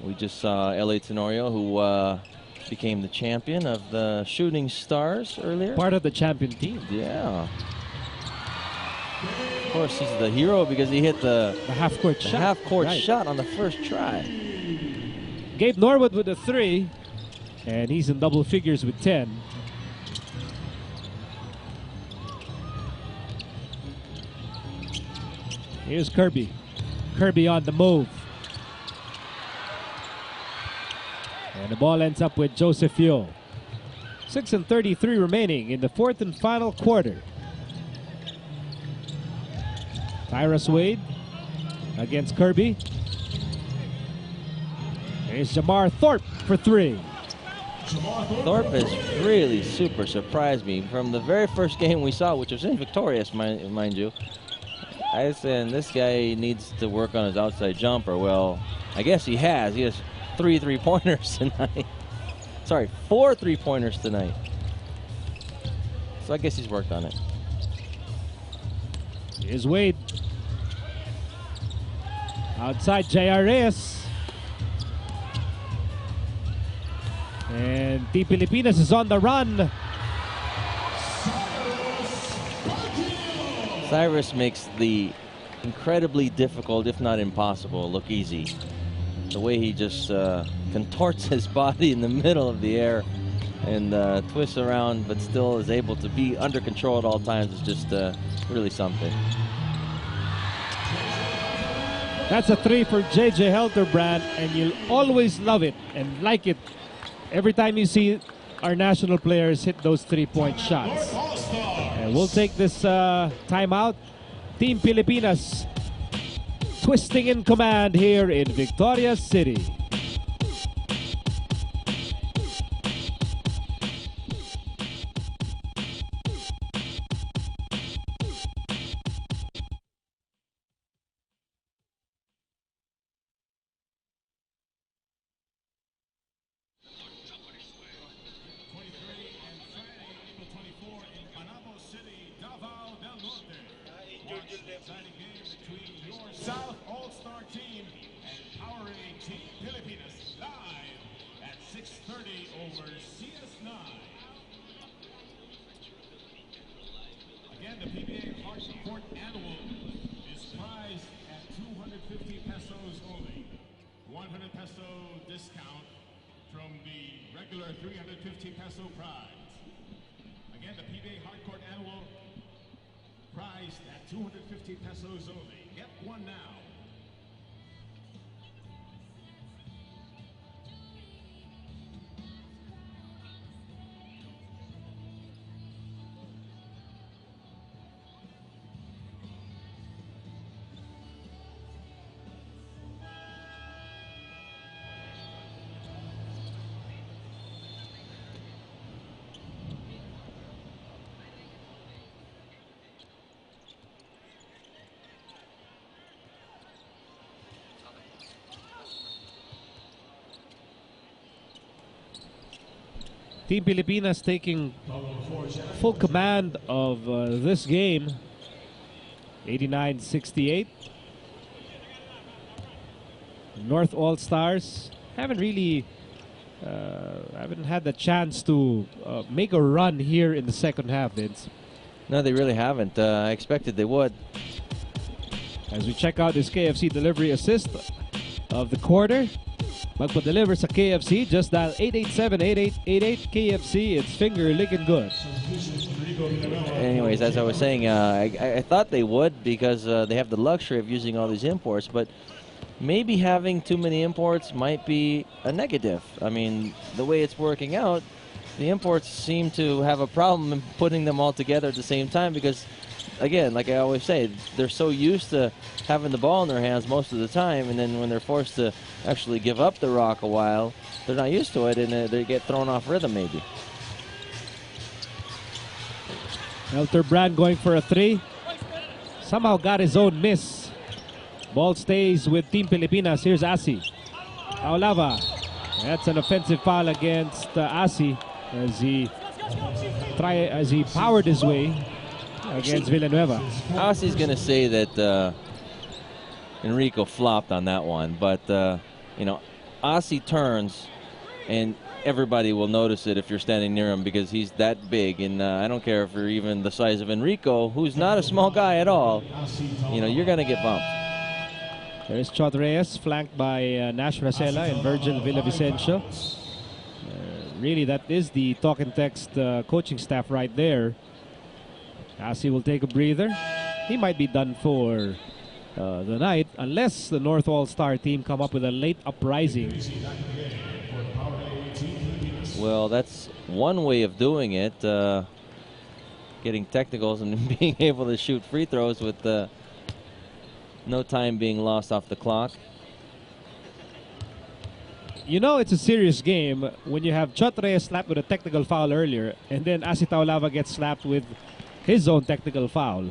We just saw LA Tenorio, who became the champion of the Shooting Stars earlier. Part of the champion team. Yeah. Of course, he's the hero because he hit the half-court shot. Half-court shot on the first try. Gabe Norwood with a 3, and he's in double figures with 10. Here's Kirby. Kirby on the move. And the ball ends up with Joseph Yo. 6:33 remaining in the fourth and final quarter. Tyrus Wade against Kirby. Here's Jamar Thorpe for 3. Thorpe has really super surprised me from the very first game we saw, which was in Victoria, mind you. I said this guy needs to work on his outside jumper. Well, I guess he has. He has 3 3-pointers tonight. Sorry, 4 3-pointers tonight. So I guess he's worked on it. Here's Wade. Outside J.R. Reyes. And Team Pilipinas is on the run. Cyrus makes the incredibly difficult, if not impossible, look easy. The way he just contorts his body in the middle of the air and twists around, but still is able to be under control at all times is just really something. That's a 3 for JJ Helterbrand, and you'll always love it and like it every time you see our national players hit those 3-point shots. And we'll take this timeout. Team Pilipinas twisting in command here in Victoria City. South All-Star Team and Powerade Team Pilipinas live at 6:30 over CS9. Again, the PBA Hardcourt Annual is priced at 250 pesos only. 100 peso discount from the regular 350 peso prize. Again, the PBA Hardcourt Annual priced at 250 pesos only. Get one now. Team Pilipinas taking full command of this game. 89-68. North All-Stars haven't really haven't had the chance to make a run here in the second half, Vince. No, they really haven't. I expected they would. As we check out this KFC delivery assist of the quarter. Magpa-deliver sa KFC. Just dial 887-8888 KFC. It's finger licking good. Anyways, as I was saying, I thought they would because they have the luxury of using all these imports, but maybe having too many imports might be a negative. I mean, the way it's working out, the imports seem to have a problem in putting them all together at the same time because, again, like I always say, they're so used to having the ball in their hands most of the time, and then when they're forced to actually give up the rock a while, they're not used to it, and they get thrown off rhythm maybe. Elter Brand going for a three. Somehow got his own miss. Ball stays with Team Pilipinas. Here's Asi. Taulava. That's an offensive foul against Asi as he powered his way against Villanueva. Asi's going to say that Enrico flopped on that one, but you know, Asi turns and everybody will notice it if you're standing near him because he's that big, and I don't care if you're even the size of Enrico, who's not a small guy at all. You know, you're going to get bumped. There's Chot Reyes, flanked by Nash Racela and Virgil Villavicencio. Really, that is the talk and text coaching staff right there. Asi will take a breather. He might be done for the night unless the North All-Star team come up with a late uprising. Well, that's one way of doing it, getting technicals and being able to shoot free throws with no time being lost off the clock. You know it's a serious game when you have Chot Reyes slapped with a technical foul earlier, and then Asi Taulava gets slapped with his own technical foul.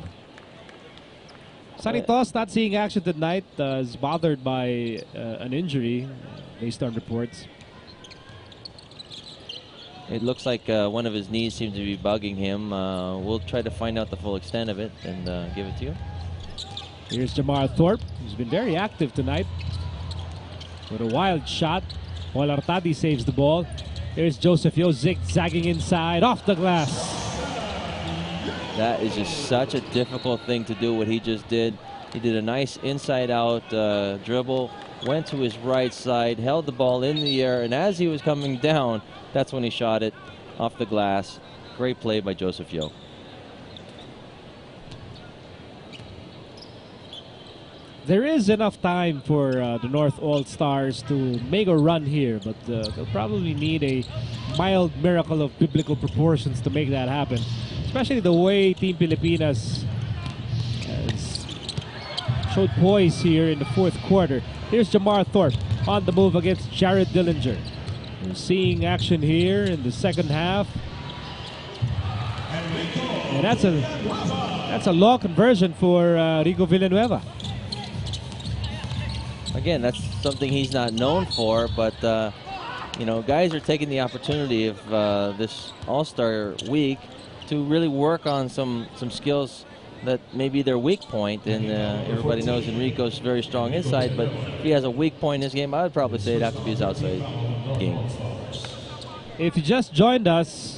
Sanitos not seeing action tonight, is bothered by an injury based on reports. It looks like one of his knees seems to be bugging him. We'll try to find out the full extent of it and give it to you. Here's Jamar Thorpe, who's been very active tonight with a wild shot. While Artadi saves the ball. Here's Joseph Yo zigzagging inside, off the glass. That is just such a difficult thing to do, what he just did. He did a nice inside-out dribble, went to his right side, held the ball in the air, and as he was coming down, that's when he shot it off the glass. Great play by Joseph Yo. There is enough time for the North All-Stars to make a run here, but they'll probably need a mild miracle of biblical proportions to make that happen. Especially the way Team Pilipinas has showed poise here in the fourth quarter. Here's Jamar Thorpe on the move against Jared Dillinger. We're seeing action here in the second half. And that's a long conversion for Rico Villanueva. Again, that's something he's not known for, but you know, guys are taking the opportunity of this All-Star week to really work on some skills that may be their weak point. And everybody knows Enrico's very strong inside, but if he has a weak point in his game, I would probably say it'd have to be his outside game. If you just joined us,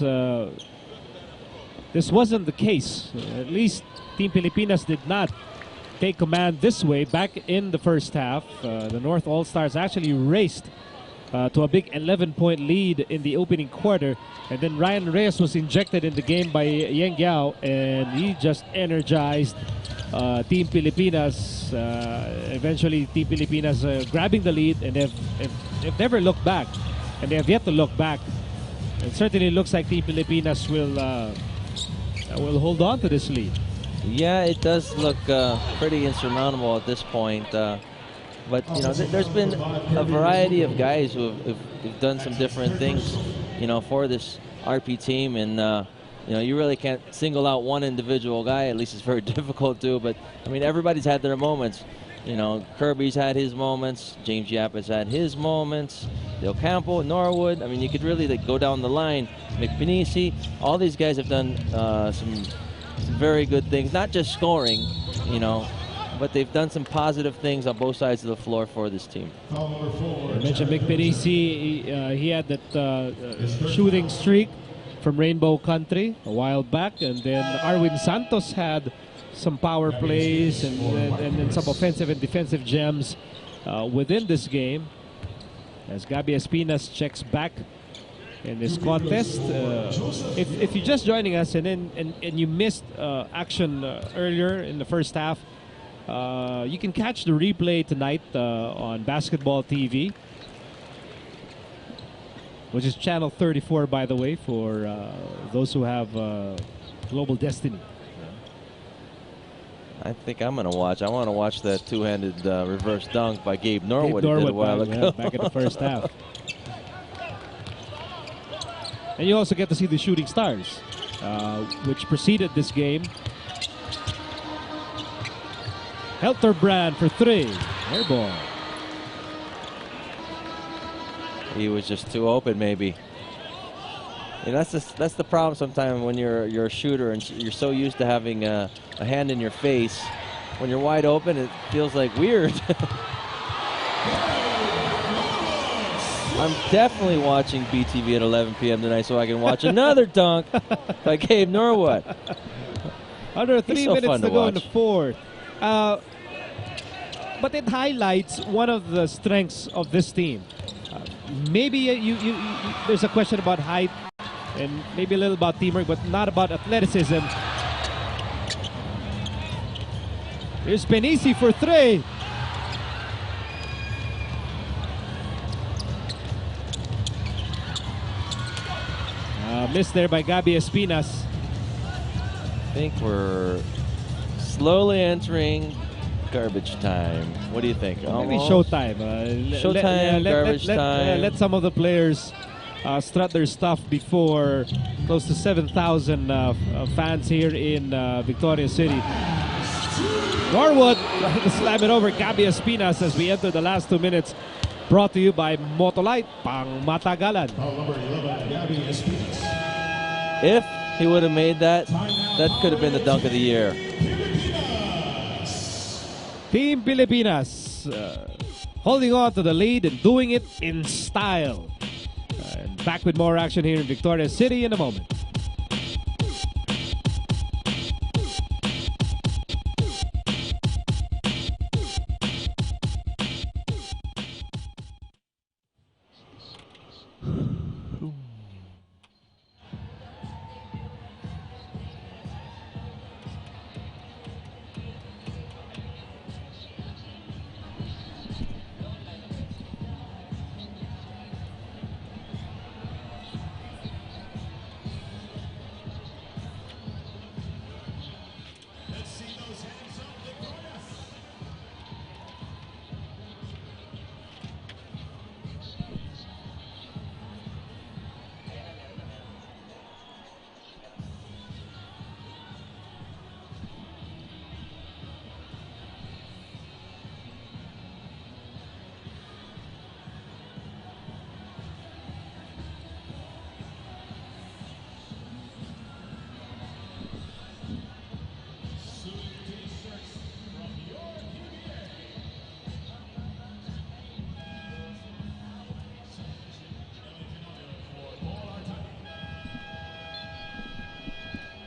this wasn't the case. At least Team Pilipinas did not take command this way. Back in the first half, the North All-Stars actually raced to a big 11-point lead in the opening quarter, and then Ryan Reyes was injected in the game by Yeng Yao, and he just energized Team Pilipinas. Eventually, Team Pilipinas grabbing the lead, and they've never looked back, and they have yet to look back. It certainly looks like Team Pilipinas will hold on to this lead. Yeah, it does look pretty insurmountable at this point. But, you know, there's been a variety of guys who've done some different things, you know, for this RP team. And, you know, you really can't single out one individual guy. At least it's very difficult to. But, I mean, everybody's had their moments. You know, Kirby's had his moments. James Yap has had his moments. Del Campo, Norwood. I mean, you could really go down the line. McPinisi. All these guys have done some very good things. Not just scoring, you know, but they've done some positive things on both sides of the floor for this team. I mentioned McPinisi. He had that shooting streak from Rainbow Country a while back, and then Arwin Santos had some power plays and then some offensive and defensive gems within this game. As Gabby Espinas checks back in this contest. If you're just joining us and you missed action earlier in the first half, you can catch the replay tonight on Basketball TV, which is channel 34, by the way, for those who have Global Destiny. I think I'm going to watch. I want to watch that two-handed reverse dunk by Gabe Norwood, Gabe Norwood did a while ago. back in the first half. And you also get to see the shooting stars, which preceded this game. Helterbrand for three. Air ball. He was just too open, maybe. And that's the problem sometimes when you're a shooter and you're so used to having a hand in your face. When you're wide open, it feels like weird. I'm definitely watching BTV at 11 p.m. tonight so I can watch another dunk by Gabe Norwood. Under 3 so minutes fun to to go in watch. the fourth. But it highlights one of the strengths of this team. Maybe there's a question about height and maybe a little about teamwork, but not about athleticism. Here's Penisi for three. Missed there by Gabby Espinas. I think we're slowly entering garbage time. What do you think? Maybe Almost? showtime. Showtime, garbage time. Let some of the players strut their stuff before close to 7,000 fans here in Victoria City. Norwood trying to slam it over Gabby Espinas as we enter the last 2 minutes. Brought to you by Motolite, pang matagalan. If he would have made that, that could have been the dunk of the year. Team Pilipinas holding on to the lead and doing it in style. And back with more action here in Victoria City in a moment.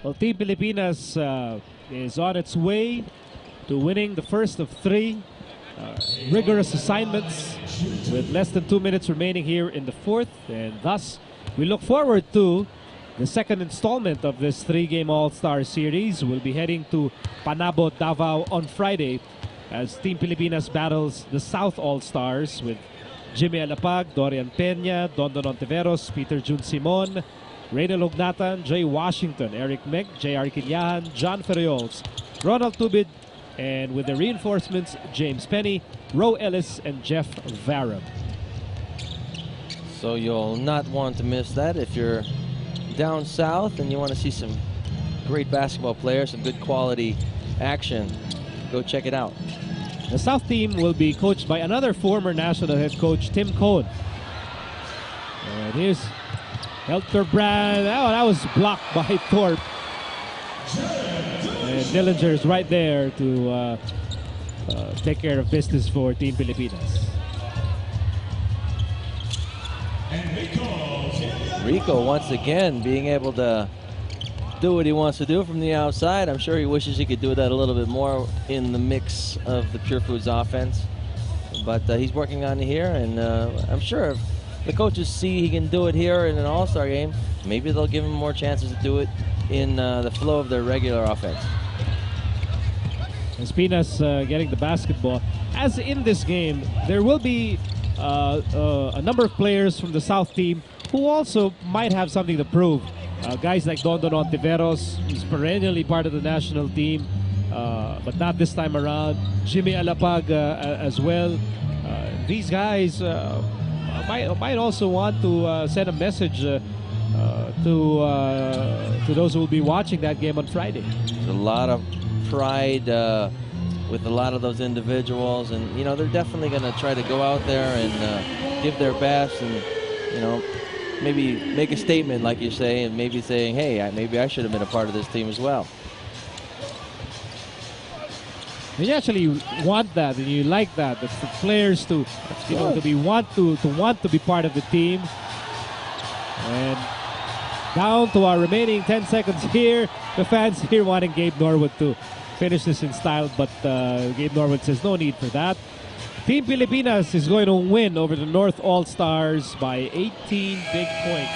Well, Team Pilipinas is on its way to winning the first of three rigorous assignments with less than 2 minutes remaining here in the fourth. And thus, we look forward to the second installment of this three-game All-Star Series. We'll be heading to Panabo, Davao on Friday as Team Pilipinas battles the South All-Stars with Jimmy Alapag, Dorian Peña, Dondon Ontiveros, Peter Jun Simon, Reynel Ognatan, Jay Washington, Eric Meg, J.R. Quilyahan, John Ferriols, Ronald Tubid, and with the reinforcements, James Penny, Ro Ellis, and Jeff Varum. So you'll not want to miss that if you're down south and you want to see some great basketball players, some good quality action. Go check it out. The South team will be coached by another former national head coach, Tim Cohn. And here's Helterbrand. Oh, that was blocked by Thorpe. And Dillinger is right there to take care of business for Team Pilipinas. Rico once again being able to do what he wants to do from the outside. I'm sure he wishes he could do that a little bit more in the mix of the Pure Foods offense. But he's working on it here, and I'm sure if the coaches see he can do it here in an all-star game, maybe they'll give him more chances to do it in the flow of their regular offense. Espinas getting the basketball. As in this game, there will be a number of players from the South team who also might have something to prove. Guys like Dondon Ontiveros, who's perennially part of the national team, but not this time around. Jimmy Alapag as well. These guys might also want to send a message to those who will be watching that game on Friday. There's a lot of pride with a lot of those individuals, and you know they're definitely going to try to go out there and give their best, and you know maybe make a statement, like you say, and maybe saying, hey, maybe I should have been a part of this team as well. And you actually want that, and you like that. That's the players to, you know, to want to be part of the team. And down to our remaining 10 seconds here. The fans here wanting Gabe Norwood to finish this in style, but Gabe Norwood says no need for that. Team Pilipinas is going to win over the North All-Stars by 18 big points.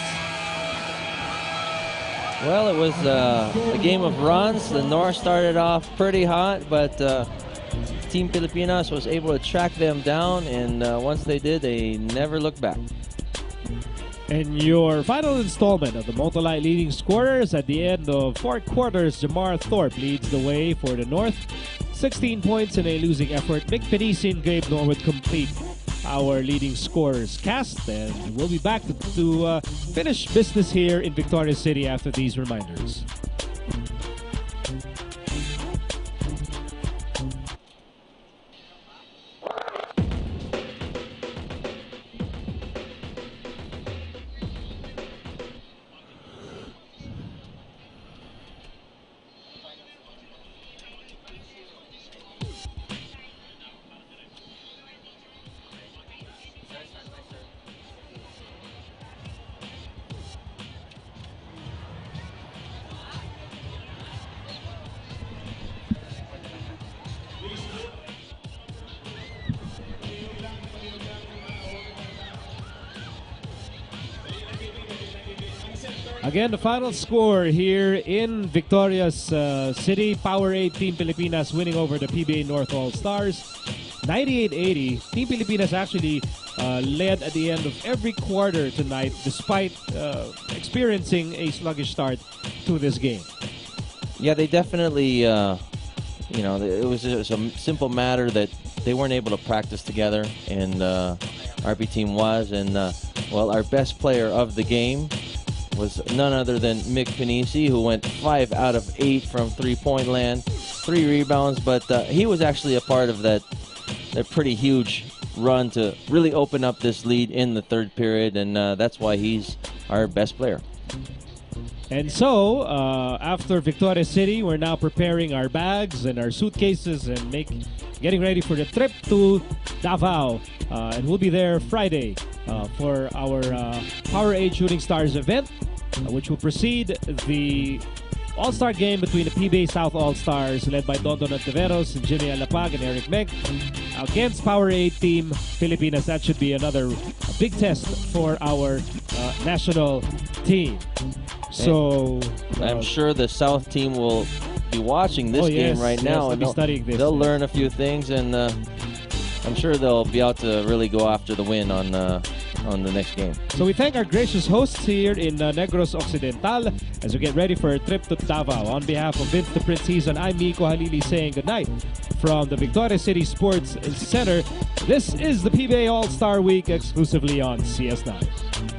Well, it was a game of runs. The North started off pretty hot, but Team Pilipinas was able to track them down, and once they did, they never looked back. And your final installment of the Motolite leading scorers at the end of 4 quarters, Jamar Thorpe leads the way for the North. 16 points in a losing effort. Mick Penici and Gabe Norwood complete our leading scorers cast, and we'll be back to finish business here in Victoria City after these reminders. Again, the final score here in Victoria's City. Power 8 Team Pilipinas winning over the PBA North All-Stars. 98-80. Team Pilipinas actually led at the end of every quarter tonight despite experiencing a sluggish start to this game. Yeah, they definitely, you know, it was just a simple matter that they weren't able to practice together, and RP team was. And, well, our best player of the game was none other than Mick Penici, who went 5 out of 8 from three-point land, 3 rebounds, but he was actually a part of that pretty huge run to really open up this lead in the third period, and that's why he's our best player. And so, after Victoria City, we're now preparing our bags and our suitcases and getting ready for the trip to Davao. And we'll be there Friday for our Power 8 Shooting Stars event, which will precede the All-Star game between the PBA South All-Stars led by Dondon Ontiveros and Jimmy Alapag and Eric Meg against Power 8 Team Pilipinas. That should be another big test for our national team. So I'm sure the South team will be watching this game right now, and they'll learn a few things, and I'm sure they'll be out to really go after the win on the next game. So we thank our gracious hosts here in Negros Occidental as we get ready for a trip to Davao. On behalf of Vince the Prince Season, I'm Miko Halili saying goodnight from the Victoria City Sports Center. This is the PBA All-Star Week exclusively on CS9.